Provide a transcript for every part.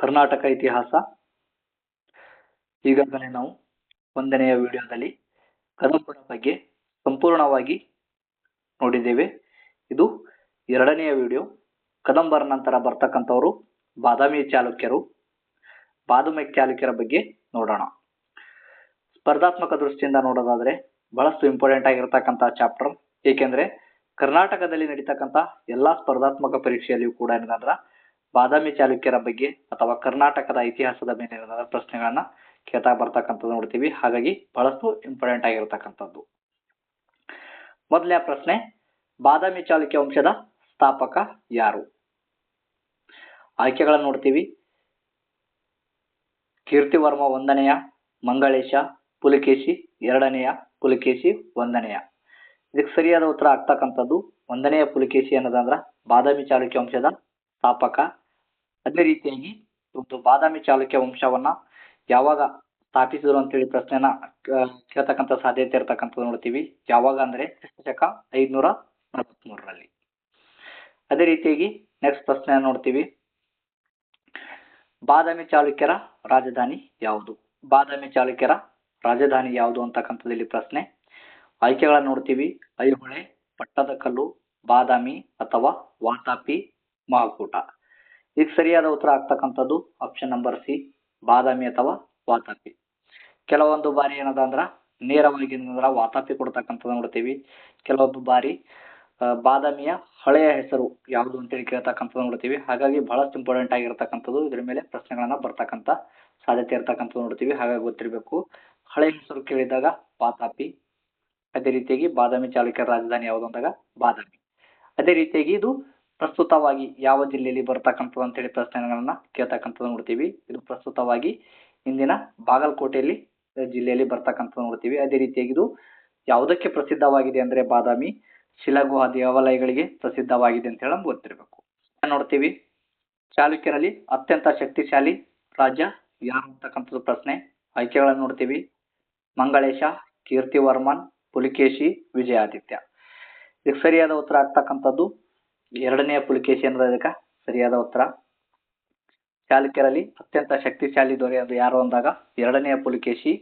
ಕರ್ನಾಟಕ ಇತಿಹಾಸ. ಈಗಾಗಲೇ ನಾವು 1ನೆಯ ವಿಡಿಯೋದಲ್ಲಿ ಕದಂಬರ ಬಗ್ಗೆ ಸಂಪೂರ್ಣವಾಗಿ ನೋಡಿದ್ದೇವೆ. ಇದು 2ನೆಯ ವಿಡಿಯೋ. ಕದಂಬರ ನಂತರ ಬರ್ತಕ್ಕಂಥವರು ಬಾದಾಮಿ ಚಾಲುಕ್ಯರು. ಬಾದಾಮಿ ಚಾಲುಕ್ಯರ ಬಗ್ಗೆ ನೋಡೋಣ. ಸ್ಪರ್ಧಾತ್ಮಕ ದೃಷ್ಟಿಯಿಂದ ನೋಡೋದಾದ್ರೆ ಬಹಳಷ್ಟು ಇಂಪಾರ್ಟೆಂಟ್ ಆಗಿರತಕ್ಕಂಥ ಚಾಪ್ಟರ್. ಏಕೆಂದ್ರೆ ಕರ್ನಾಟಕದಲ್ಲಿ ನಡೀತಕ್ಕಂಥ ಎಲ್ಲಾ ಸ್ಪರ್ಧಾತ್ಮಕ ಪರೀಕ್ಷೆಯಲ್ಲಿಯೂ ಕೂಡ ಏನಂದ್ರ ಬಾದಾಮಿ ಚಾಲುಕ್ಯರ ಬಗ್ಗೆ ಅಥವಾ ಕರ್ನಾಟಕದ ಇತಿಹಾಸದ ಮೇಲೆ ಏನಾದ್ರೂ ಪ್ರಶ್ನೆಗಳನ್ನ ಕೇಳ್ತಾ ಬರ್ತಕ್ಕಂಥದ್ದು ನೋಡ್ತೀವಿ. ಹಾಗಾಗಿ ಬಹಳಷ್ಟು ಇಂಪಾರ್ಟೆಂಟ್ ಆಗಿರತಕ್ಕಂಥದ್ದು. ಮೊದಲನೇ ಪ್ರಶ್ನೆ, ಬಾದಾಮಿ ಚಾಲುಕ್ಯ ವಂಶದ ಸ್ಥಾಪಕ ಯಾರು? ಆಯ್ಕೆಗಳನ್ನು ನೋಡ್ತೀವಿ. ಕೀರ್ತಿವರ್ಮ 1ನೆಯ, ಮಂಗಳೇಶ, ಪುಲಿಕೇಶಿ 2ನೆಯ, ಪುಲಿಕೇಶಿ 1ನೆಯ. ಇದಕ್ಕೆ ಸರಿಯಾದ ಉತ್ತರ ಆಗ್ತಕ್ಕಂಥದ್ದು 1ನೆಯ ಪುಲಿಕೇಶಿ ಅನ್ನೋದಂದ್ರ ಬಾದಾಮಿ ಚಾಲುಕ್ಯ ವಂಶದ ಸ್ಥಾಪಕ. ಅದೇ ರೀತಿಯಾಗಿ ಒಂದು ಬಾದಾಮಿ ಚಾಲುಕ್ಯ ವಂಶವನ್ನ ಯಾವಾಗ ಸ್ಥಾಪಿಸಿದ್ರು ಅಂತೇಳಿ ಪ್ರಶ್ನೆನ ಕೇಳ್ತಕ್ಕಂಥ ಸಾಧ್ಯತೆ ಇರತಕ್ಕಂಥದ್ದು ನೋಡ್ತೀವಿ. ಯಾವಾಗ ಅಂದ್ರೆ ಕ್ರಿಸ್ತಶಕ 543ರಲ್ಲಿ. ಅದೇ ರೀತಿಯಾಗಿ ನೆಕ್ಸ್ಟ್ ಪ್ರಶ್ನೆ ನೋಡ್ತೀವಿ. ಬಾದಾಮಿ ಚಾಲುಕ್ಯರ ರಾಜಧಾನಿ ಯಾವುದು? ಬಾದಾಮಿ ಚಾಲುಕ್ಯರ ರಾಜಧಾನಿ ಯಾವುದು ಅಂತಕ್ಕಂಥದ್ದು ಇಲ್ಲಿ ಪ್ರಶ್ನೆ. ಆಯ್ಕೆಗಳನ್ನು ನೋಡ್ತೀವಿ. ಐಹೊಳೆ, ಪಟ್ಟದಕಲ್ಲು, ಬಾದಾಮಿ ಅಥವಾ ವಾತಾಪಿ, ಮಹಾಕೂಟ. ಇದಕ್ಕೆ ಸರಿಯಾದ ಉತ್ತರ ಆಗ್ತಕ್ಕಂಥದ್ದು ಆಪ್ಷನ್ ನಂಬರ್ ಸಿ, ಬಾದಾಮಿ ಅಥವಾ ವಾತಾಪಿ. ಕೆಲವೊಂದು ಬಾರಿ ಏನದ ಅಂದ್ರ ನೇರವಾಗಿ ವಾತಾಪಿ ಕೊಡ್ತಕ್ಕಂಥದ್ದು ನೋಡ್ತೀವಿ. ಕೆಲವೊಂದು ಬಾರಿ ಬಾದಾಮಿಯ ಹಳೆಯ ಹೆಸರು ಯಾವುದು ಅಂತೇಳಿ ಕೇಳ್ತಕ್ಕಂಥದ್ದು ನೋಡ್ತೀವಿ. ಹಾಗಾಗಿ ಬಹಳಷ್ಟು ಇಂಪಾರ್ಟೆಂಟ್ ಆಗಿರ್ತಕ್ಕಂಥದ್ದು. ಇದ್ರ ಮೇಲೆ ಪ್ರಶ್ನೆಗಳನ್ನ ಬರ್ತಕ್ಕಂಥ ಸಾಧ್ಯತೆ ಇರ್ತಕ್ಕಂಥದ್ದು ನೋಡ್ತೀವಿ. ಹಾಗಾಗಿ ಗೊತ್ತಿರಬೇಕು. ಹಳೆಯ ಹೆಸರು ಕೇಳಿದಾಗ ವಾತಾಪಿ. ಅದೇ ರೀತಿಯಾಗಿ ಬಾದಾಮಿ ಚಾಲುಕ್ಯರ ರಾಜಧಾನಿ ಯಾವುದು ಅಂದಾಗ ಬಾದಾಮಿ. ಅದೇ ರೀತಿಯಾಗಿ ಇದು ಪ್ರಸ್ತುತವಾಗಿ ಯಾವ ಜಿಲ್ಲೆಯಲ್ಲಿ ಬರ್ತಕ್ಕಂಥದ್ದು ಅಂತೇಳಿ ಪ್ರಶ್ನೆಗಳನ್ನ ಕೇಳ್ತಕ್ಕಂಥದ್ದು ನೋಡ್ತೀವಿ. ಇದು ಪ್ರಸ್ತುತವಾಗಿ ಇಂದಿನ ಬಾಗಲಕೋಟೆಯಲ್ಲಿ ಜಿಲ್ಲೆಯಲ್ಲಿ ಬರ್ತಕ್ಕಂಥದ್ದು ನೋಡ್ತೀವಿ. ಅದೇ ರೀತಿಯಾಗಿ ಇದು ಯಾವುದಕ್ಕೆ ಪ್ರಸಿದ್ಧವಾಗಿದೆ ಅಂದ್ರೆ ಬಾದಾಮಿ ಶಿಲಾಗುಹಾ ದೇವಾಲಯಗಳಿಗೆ ಪ್ರಸಿದ್ಧವಾಗಿದೆ ಅಂತ ಹೇಳಿ ನಮ್ಗೆ ಗೊತ್ತಿರಬೇಕು. ನೋಡ್ತೀವಿ. ಚಾಲುಕ್ಯರಲ್ಲಿ ಅತ್ಯಂತ ಶಕ್ತಿಶಾಲಿ ರಾಜ್ಯ ಯಾರು ಅಂತಕ್ಕಂಥದ್ದು ಪ್ರಶ್ನೆ. ಆಯ್ಕೆಗಳನ್ನು ನೋಡ್ತೀವಿ. ಮಂಗಳೇಶ, ಕೀರ್ತಿವರ್ಮನ್, ಪುಲಿಕೇಶಿ, ವಿಜಯಾದಿತ್ಯ. ಇದಕ್ಕೆ ಸರಿಯಾದ ಉತ್ತರ ಆಗ್ತಕ್ಕಂಥದ್ದು 2ನೆಯ ಪುಲಿಕೇಶಿ ಅನ್ನೋದಕ್ಕೆ ಸರಿಯಾದ ಉತ್ತರ. ಚಾಲುಕ್ಯರಲ್ಲಿ ಅತ್ಯಂತ ಶಕ್ತಿಶಾಲಿ ದೊರೆ ಅದು ಯಾರು ಅಂದಾಗ 2ನೆಯ ಪುಲಿಕೇಶಿ.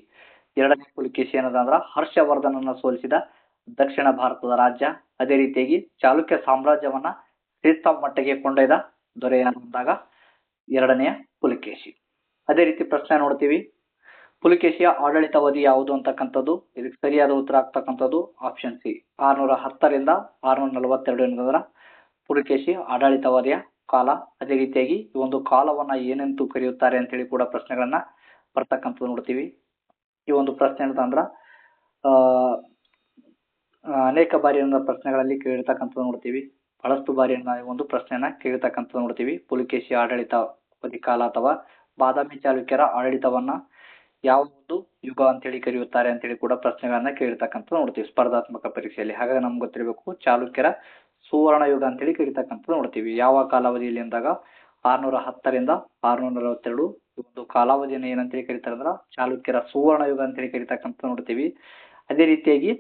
2ನೇ ಪುಲಿಕೇಶಿ ಅನ್ನೋದಂದ್ರ ಹರ್ಷವರ್ಧನನ್ನ ಸೋಲಿಸಿದ ದಕ್ಷಿಣ ಭಾರತದ ರಾಜ್ಯ. ಅದೇ ರೀತಿಯಾಗಿ ಚಾಲುಕ್ಯ ಸಾಮ್ರಾಜ್ಯವನ್ನ ಶ್ರೇಷ್ಠ ಮಟ್ಟಿಗೆ ಕೊಂಡೊಯ್ದ ದೊರೆ ಯಾರು ಅಂದಾಗ 2ನೆಯ ಪುಲಿಕೇಶಿ. ಅದೇ ರೀತಿ ಪ್ರಶ್ನೆ ನೋಡ್ತೀವಿ. ಪುಲಿಕೇಶಿಯ ಆಡಳಿತಾವಧಿ ಯಾವುದು ಅಂತಕ್ಕಂಥದ್ದು. ಇದಕ್ಕೆ ಸರಿಯಾದ ಉತ್ತರ ಆಗ್ತಕ್ಕಂಥದ್ದು ಆಪ್ಷನ್ ಸಿ, 610ರಿಂದ 642 ಎನ್ನುವುದರ ಪುಲಿಕೇಶಿ ಆಡಳಿತಾವಧಿಯ ಕಾಲ. ಅದೇ ರೀತಿಯಾಗಿ ಈ ಒಂದು ಕಾಲವನ್ನ ಏನೆಂದು ಕರೆಯುತ್ತಾರೆ ಅಂತೇಳಿ ಕೂಡ ಪ್ರಶ್ನೆಗಳನ್ನ ಬರ್ತಕ್ಕಂಥದ್ದು ನೋಡ್ತೀವಿ. ಈ ಒಂದು ಪ್ರಶ್ನೆ ಅಂತಂದ್ರ ಅನೇಕ ಬಾರಿ ಪ್ರಶ್ನೆಗಳಲ್ಲಿ ಕೇಳಿರ್ತಕ್ಕಂಥದ್ದು ನೋಡ್ತೀವಿ. ಬಹಳಷ್ಟು ಬಾರಿ ಒಂದು ಪ್ರಶ್ನೆಯನ್ನ ಕೇಳಿರ್ತಕ್ಕಂಥದ್ದು ನೋಡ್ತೀವಿ. ಪುಲಿಕೇಶಿ ಆಡಳಿತಾವಧಿ ಕಾಲ ಅಥವಾ ಬಾದಾಮಿ ಚಾಲುಕ್ಯರ ಆಡಳಿತವನ್ನ ಯಾವ ಒಂದು ಯುಗ ಅಂತೇಳಿ ಕರೆಯುತ್ತಾರೆ ಅಂತೇಳಿ ಕೂಡ ಪ್ರಶ್ನೆಗಳನ್ನ ಕೇಳಿರ್ತಕ್ಕಂಥದ್ದು ನೋಡ್ತೀವಿ ಸ್ಪರ್ಧಾತ್ಮಕ ಪರೀಕ್ಷೆಯಲ್ಲಿ. ಹಾಗಾಗಿ ನಮ್ಗೆ ಗೊತ್ತಿರಬೇಕು ಚಾಲುಕ್ಯರ ಸುವರ್ಣ ಯುಗ ಅಂತೇಳಿ ಕರೀತಕ್ಕಂಥದ್ದು ನೋಡ್ತೀವಿ. ಯಾವ ಕಾಲಾವಧಿಯಲ್ಲಿ ಅಂದಾಗ 610ರಿಂದ 642 ಒಂದು ಕಾಲಾವಧಿಯನ್ನು ಏನಂತೇಳಿ ಕರೀತಾರೆ ಅಂದ್ರ ಚಾಲುಕ್ಯರ ಸುವರ್ಣ ಯುಗ ಅಂತೇಳಿ ಕರೀತಕ್ಕಂಥದ್ದು ನೋಡ್ತೀವಿ. ಅದೇ ರೀತಿಯಾಗಿ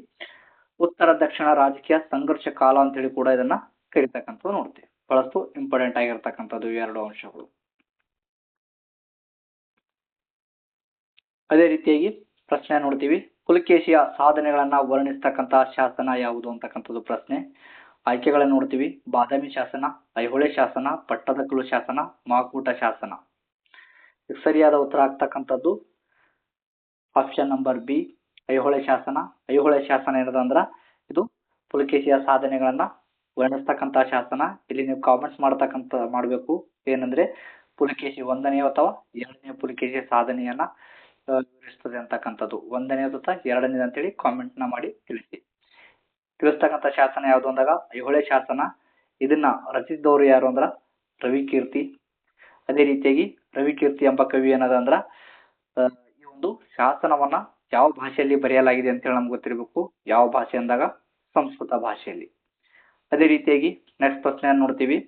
ಉತ್ತರ ದಕ್ಷಿಣ ರಾಜಕೀಯ ಸಂಘರ್ಷ ಕಾಲ ಅಂತೇಳಿ ಕೂಡ ಇದನ್ನ ಕರೀತಕ್ಕಂಥದ್ದು ನೋಡ್ತೀವಿ. ಬಹಳಷ್ಟು ಇಂಪಾರ್ಟೆಂಟ್ ಆಗಿರ್ತಕ್ಕಂಥದ್ದು 2 ಅಂಶಗಳು. ಅದೇ ರೀತಿಯಾಗಿ ಪ್ರಶ್ನೆ ನೋಡ್ತೀವಿ. ಪುಲಿಕೇಶಿಯ ಸಾಧನೆಗಳನ್ನ ವರ್ಣಿಸ್ತಕ್ಕಂತಹ ಶಾಸನ ಯಾವುದು ಅಂತಕ್ಕಂಥದ್ದು ಪ್ರಶ್ನೆ. ಆಯ್ಕೆಗಳನ್ನು ನೋಡ್ತೀವಿ. ಬಾದಾಮಿ ಶಾಸನ, ಐಹೊಳೆ ಶಾಸನ, ಪಟ್ಟದಕಲ್ಲು ಶಾಸನ, ಮಹಾಕೂಟ ಶಾಸನ. ಸರಿಯಾದ ಉತ್ತರ ಆಗ್ತಕ್ಕಂಥದ್ದು ಆಪ್ಷನ್ ನಂಬರ್ ಬಿ, ಐಹೊಳೆ ಶಾಸನ. ಐಹೊಳೆ ಶಾಸನ ಏನದಂದ್ರ ಇದು ಪುಲಿಕೇಶಿಯ ಸಾಧನೆಗಳನ್ನ ವರ್ಣಿಸ್ತಕ್ಕಂತಹ ಶಾಸನ. ಇಲ್ಲಿ ನೀವು ಕಾಮೆಂಟ್ಸ್ ಮಾಡ್ಬೇಕು ಏನಂದ್ರೆ ಪುಲಿಕೇಶಿ 1ನೇ ಅಥವಾ 2ನೇ ಪುಲಿಕೇಶಿಯ ಸಾಧನೆಯನ್ನ ವಿವರಿಸ್ತದೆ ಅಂತಕ್ಕಂಥದ್ದು. 1ನೇ ಅಥವಾ 2ನೇ ಅಂತೇಳಿ ಕಾಮೆಂಟ್ ನ ಮಾಡಿ ತಿಳಿಸಿ. ತಿಳಿಸ್ತಕ್ಕಂಥ ಶಾಸನ ಯಾವುದು ಅಂದಾಗ ಐಹೊಳೆ ಶಾಸನ. ಇದನ್ನ ರಚಿಸಿದವರು ಯಾರು ಅಂದ್ರ ರವಿಕೀರ್ತಿ. ಅದೇ ರೀತಿಯಾಗಿ ರವಿಕೀರ್ತಿ ಎಂಬ ಕವಿ ಏನದಂದ್ರ ಈ ಒಂದು ಶಾಸನವನ್ನ ಯಾವ ಭಾಷೆಯಲ್ಲಿ ಬರೆಯಲಾಗಿದೆ ಅಂತ ಹೇಳಿ ನಮ್ಗೆ ಗೊತ್ತಿರಬೇಕು. ಯಾವ ಭಾಷೆ ಅಂದಾಗ ಸಂಸ್ಕೃತ ಭಾಷೆಯಲ್ಲಿ. ಅದೇ ರೀತಿಯಾಗಿ ನೆಕ್ಸ್ಟ್ ಪ್ರಶ್ನೆಯನ್ನು ನೋಡ್ತೀವಿ.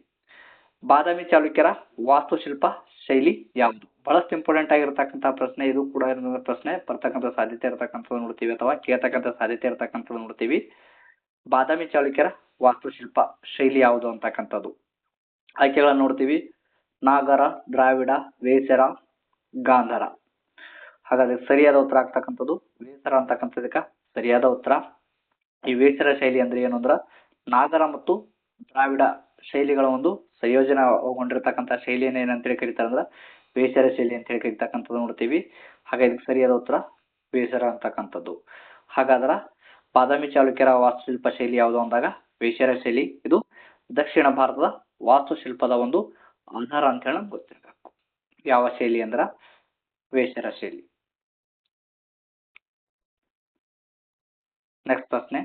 ಬಾದಾಮಿ ಚಾಲುಕ್ಯರ ವಾಸ್ತುಶಿಲ್ಪ ಶೈಲಿ ಯಾವುದು? ಬಹಳಷ್ಟು ಇಂಪಾರ್ಟೆಂಟ್ ಆಗಿರತಕ್ಕಂತಹ ಪ್ರಶ್ನೆ. ಇದು ಕೂಡ ಪ್ರಶ್ನೆ ಬರ್ತಕ್ಕಂಥ ಸಾಧ್ಯತೆ ಇರತಕ್ಕಂಥದ್ದು ನೋಡ್ತೀವಿ ಅಥವಾ ಕೇಳ್ತಕ್ಕಂಥ ಸಾಧ್ಯತೆ ಇರತಕ್ಕಂಥದ್ದು ನೋಡ್ತೀವಿ. ಬಾದಾಮಿ ಚಾಲುಕ್ಯರ ವಾಸ್ತುಶಿಲ್ಪ ಶೈಲಿ ಯಾವುದು ಅಂತಕ್ಕಂಥದ್ದು. ಆಯ್ಕೆಗಳನ್ನು ನೋಡ್ತೀವಿ. ನಾಗರ, ದ್ರಾವಿಡ, ವೇಸರ, ಗಾಂಧಾರ. ಹಾಗಾದ್ರೆ ಸರಿಯಾದ ಉತ್ತರ ಆಗ್ತಕ್ಕಂಥದ್ದು ವೇಸರ ಅಂತಕ್ಕಂಥದಕ್ಕೆ ಸರಿಯಾದ ಉತ್ತರ. ಈ ವೇಸರ ಶೈಲಿ ಅಂದ್ರೆ ಏನು ಅಂದ್ರ ನಾಗರ ಮತ್ತು ದ್ರಾವಿಡ ಶೈಲಿಗಳ ಒಂದು ಸಂಯೋಜನೆಗೊಂಡಿರ್ತಕ್ಕಂಥ ಶೈಲಿಯನ್ನು ಏನಂತೇಳಿ ಕರೀತಾರೆ ಅಂದ್ರೆ ವೇಸರ ಶೈಲಿ ಅಂತ ಹೇಳಿ ಕರೀತಕ್ಕಂಥದ್ದು ನೋಡ್ತೀವಿ. ಹಾಗೆ ಇದಕ್ಕೆ ಸರಿಯಾದ ಉತ್ತರ ವೇಸರ ಅಂತಕ್ಕಂಥದ್ದು. ಹಾಗಾದ್ರ ಬಾದಾಮಿ ಚಾಲುಕ್ಯರ ವಾಸ್ತುಶಿಲ್ಪ ಶೈಲಿ ಯಾವುದು ಅಂದಾಗ ವೇಸರ ಶೈಲಿ. ಇದು ದಕ್ಷಿಣ ಭಾರತದ ವಾಸ್ತುಶಿಲ್ಪದ ಒಂದು ಆಧಾರ ಅಂತ ಹೇಳಿ ನಮ್ಗೆ ಗೊತ್ತಿರಬೇಕು. ಯಾವ ಶೈಲಿ ಅಂದ್ರ ವೇಸರ ಶೈಲಿ. ನೆಕ್ಸ್ಟ್ ಪ್ರಶ್ನೆ,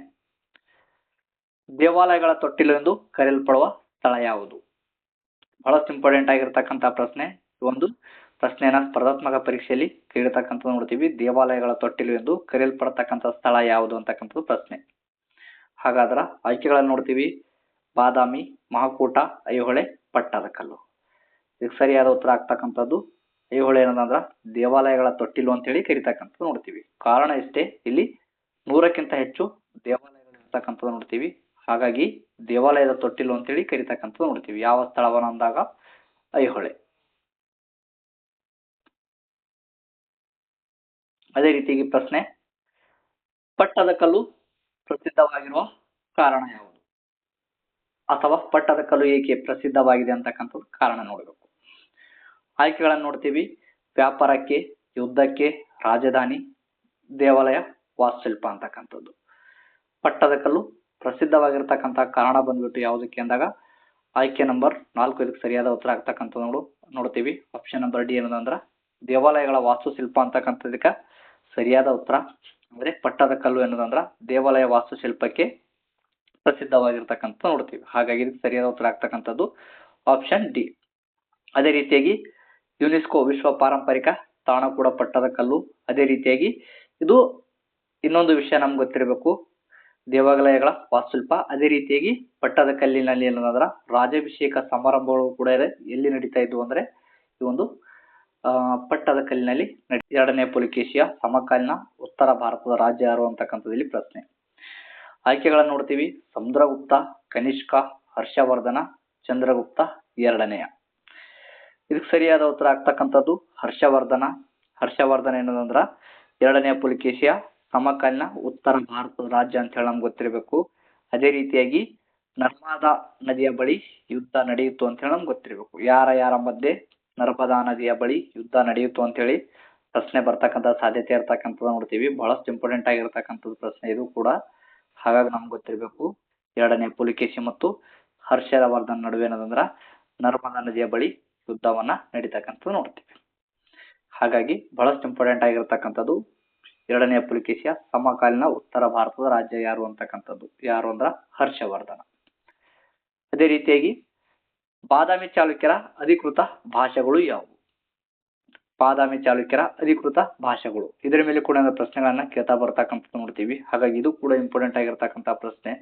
ದೇವಾಲಯಗಳ ತೊಟ್ಟಿಲು ಎಂದು ಕರೆಯಲ್ಪಡುವ ಸ್ಥಳ ಯಾವುದು? ಬಹಳಷ್ಟು ಇಂಪಾರ್ಟೆಂಟ್ ಆಗಿರ್ತಕ್ಕಂಥ ಪ್ರಶ್ನೆ. ಒಂದು ಪ್ರಶ್ನೆಯನ್ನ ಸ್ಪರ್ಧಾತ್ಮಕ ಪರೀಕ್ಷೆಯಲ್ಲಿ ಕೇಳತಕ್ಕಂಥದ್ದು ನೋಡ್ತೀವಿ. ದೇವಾಲಯಗಳ ತೊಟ್ಟಿಲು ಎಂದು ಕರೆಯಲ್ಪಡತಕ್ಕಂಥ ಸ್ಥಳ ಯಾವುದು ಅಂತಕ್ಕಂಥದ್ದು ಪ್ರಶ್ನೆ. ಹಾಗಾದ್ರ ಆಯ್ಕೆಗಳನ್ನು ನೋಡ್ತೀವಿ. ಬಾದಾಮಿ, ಮಹಾಕೂಟ, ಐಹೊಳೆ, ಪಟ್ಟದಕಲ್ಲು. ಇದಕ್ಕೆ ಸರಿಯಾದ ಉತ್ತರ ಆಗ್ತಕ್ಕಂಥದ್ದು ಐಹೊಳೆ ಏನಂದ್ರ ದೇವಾಲಯಗಳ ತೊಟ್ಟಿಲು ಅಂತ ಹೇಳಿ ಕರಿತಕ್ಕಂಥದ್ದು ನೋಡ್ತೀವಿ. ಕಾರಣ ಇಷ್ಟೇ, ಇಲ್ಲಿ 100ಕ್ಕಿಂತ ಹೆಚ್ಚು ದೇವಾಲಯಗಳು ಇರ್ತಕ್ಕಂಥದ್ದು ನೋಡ್ತೀವಿ. ಹಾಗಾಗಿ ದೇವಾಲಯದ ತೊಟ್ಟಿಲು ಅಂತೇಳಿ ಕರಿತಕ್ಕಂಥದ್ದು ನೋಡ್ತೀವಿ. ಯಾವ ಸ್ಥಳವನ್ನ ಅಂದಾಗ ಐಹೊಳೆ. ಅದೇ ರೀತಿಯಾಗಿ ಪ್ರಶ್ನೆ, ಪಟ್ಟದಕಲ್ಲು ಪ್ರಸಿದ್ಧವಾಗಿರುವ ಕಾರಣ ಯಾವುದು? ಅಥವಾ ಪಟ್ಟದಕಲ್ಲು ಏಕೆ ಪ್ರಸಿದ್ಧವಾಗಿದೆ ಅಂತಕ್ಕಂಥದ್ದು ಕಾರಣ ನೋಡಬೇಕು. ಆಯ್ಕೆಗಳನ್ನು ನೋಡ್ತೀವಿ. ವ್ಯಾಪಾರಕ್ಕೆ, ಯುದ್ಧಕ್ಕೆ, ರಾಜಧಾನಿ, ದೇವಾಲಯ, ವಾಸ್ತುಶಿಲ್ಪ ಅಂತಕ್ಕಂಥದ್ದು. ಪಟ್ಟದಕಲ್ಲು ಪ್ರಸಿದ್ಧವಾಗಿರ್ತಕ್ಕಂಥ ಕಾರಣ ಬಂದ್ಬಿಟ್ಟು ಯಾವುದಕ್ಕೆ ಅಂದಾಗ ಆಯ್ಕೆ ನಂಬರ್ 4 ಇದಕ್ಕೆ ಸರಿಯಾದ ಉತ್ತರ ಆಗ್ತಕ್ಕಂಥದ್ದು ನೋಡ್ತೀವಿ. ಆಪ್ಷನ್ ನಂಬರ್ ಡಿ ಏನಂದ್ರ ದೇವಾಲಯಗಳ ವಾಸ್ತುಶಿಲ್ಪ ಅಂತಕ್ಕಂಥದಕ್ಕೆ ಸರಿಯಾದ ಉತ್ತರ. ಅಂದ್ರೆ ಪಟ್ಟದಕಲ್ಲು ಏನದಂದ್ರ ದೇವಾಲಯ ವಾಸ್ತುಶಿಲ್ಪಕ್ಕೆ ಪ್ರಸಿದ್ಧವಾಗಿರ್ತಕ್ಕಂಥ ನೋಡ್ತೀವಿ. ಹಾಗಾಗಿ ಇದಕ್ಕೆ ಸರಿಯಾದ ಉತ್ತರ ಆಗ್ತಕ್ಕಂಥದ್ದು ಆಪ್ಷನ್ ಡಿ. ಅದೇ ರೀತಿಯಾಗಿ ಯುನೆಸ್ಕೋ ವಿಶ್ವ ಪಾರಂಪರಿಕ ತಾಣ ಕೂಡ ಪಟ್ಟದಕಲ್ಲು. ಅದೇ ರೀತಿಯಾಗಿ ಇದು ಇನ್ನೊಂದು ವಿಷಯ ನಮ್ಗೆ ಗೊತ್ತಿರಬೇಕು, ದೇವಾಲಯಗಳ ವಾಸ್ತುಶಿಲ್ಪ. ಅದೇ ರೀತಿಯಾಗಿ ಪಟ್ಟದಕಲ್ಲಿನಲ್ಲಿ ಏನಂದ್ರ ರಾಜಾಭಿಷೇಕ ಸಮಾರಂಭಗಳು ಕೂಡ ಎಲ್ಲಿ ನಡೀತಾ ಇದ್ವು ಅಂದ್ರೆ ಈ ಒಂದು ಪಟ್ಟದಕಲ್ಲಿನಲ್ಲಿ. 2ನೇ ಪುಲಿಕೇಶಿಯ ಸಮಕಾಲೀನ ಉತ್ತರ ಭಾರತದ ರಾಜ್ಯ ಯಾರು ಅಂತಕ್ಕಂಥದ್ದು ಇಲ್ಲಿ ಪ್ರಶ್ನೆ. ಆಯ್ಕೆಗಳನ್ನು ನೋಡ್ತೀವಿ. ಸಮುದ್ರಗುಪ್ತ, ಕನಿಷ್ಕ, ಹರ್ಷವರ್ಧನ, ಚಂದ್ರಗುಪ್ತ 2ನೇಯ. ಇದಕ್ಕೆ ಸರಿಯಾದ ಉತ್ತರ ಆಗ್ತಕ್ಕಂಥದ್ದು ಹರ್ಷವರ್ಧನ. ಹರ್ಷವರ್ಧನ ಏನಂದ್ರ 2ನೇ ಪುಲಿಕೇಶಿಯ ಸಮಕಾಲೀನ ಉತ್ತರ ಭಾರತದ ರಾಜ್ಯ ಅಂತ ಹೇಳಿ ನಮ್ಗೆ ಗೊತ್ತಿರಬೇಕು. ಅದೇ ರೀತಿಯಾಗಿ ನರ್ಮದಾ ನದಿಯ ಬಳಿ ಯುದ್ಧ ನಡೆಯಿತು ಅಂತ ಹೇಳಿ ನಮ್ಗೆ ಗೊತ್ತಿರಬೇಕು. ಯಾರ ಮಧ್ಯೆ ನರ್ಮದಾ ನದಿಯ ಬಳಿ ಯುದ್ಧ ನಡೆಯಿತು ಅಂತ ಹೇಳಿ ಪ್ರಶ್ನೆ ಬರ್ತಕ್ಕಂಥ ಸಾಧ್ಯತೆ ಇರ್ತಕ್ಕಂಥದ್ದು ನೋಡ್ತೀವಿ. ಬಹಳಷ್ಟು ಇಂಪಾರ್ಟೆಂಟ್ ಆಗಿರ್ತಕ್ಕಂಥದ್ದು ಪ್ರಶ್ನೆ ಇದು ಕೂಡ. ಹಾಗಾಗಿ ನಮ್ಗೆ ಗೊತ್ತಿರಬೇಕು 2ನೇ ಪುಲಿಕೇಶಿ ಮತ್ತು ಹರ್ಷವರ್ಧನ್ ನಡುವೆ ಏನದಂದ್ರ ನರ್ಮದಾ ನದಿಯ ಬಳಿ ಯುದ್ಧವನ್ನ ನಡೀತಕ್ಕಂಥದ್ದು ನೋಡ್ತೀವಿ. ಹಾಗಾಗಿ ಬಹಳಷ್ಟು ಇಂಪಾರ್ಟೆಂಟ್ ಆಗಿರ್ತಕ್ಕಂಥದ್ದು 2ನೇ ಪುಲಿಕೇಶಿಯ ಸಮಕಾಲೀನ ಉತ್ತರ ಭಾರತದ ರಾಜ್ಯ ಯಾರು ಅಂತಕ್ಕಂಥದ್ದು. ಯಾರು ಅಂದ್ರ ಹರ್ಷವರ್ಧನ. ಅದೇ ರೀತಿಯಾಗಿ ಬಾದಾಮಿ ಚಾಲುಕ್ಯರ ಅಧಿಕೃತ ಭಾಷೆಗಳು ಯಾವುವು? ಬಾದಾಮಿ ಚಾಲುಕ್ಯರ ಅಧಿಕೃತ ಭಾಷೆಗಳು, ಇದರ ಮೇಲೆ ಕೂಡ ಪ್ರಶ್ನೆಗಳನ್ನ ಕೇಳ್ತಾ ಬರ್ತಕ್ಕಂಥದ್ದು ನೋಡ್ತೀವಿ. ಹಾಗಾಗಿ ಇದು ಕೂಡ ಇಂಪಾರ್ಟೆಂಟ್ ಆಗಿರ್ತಕ್ಕಂಥ ಪ್ರಶ್ನೆ.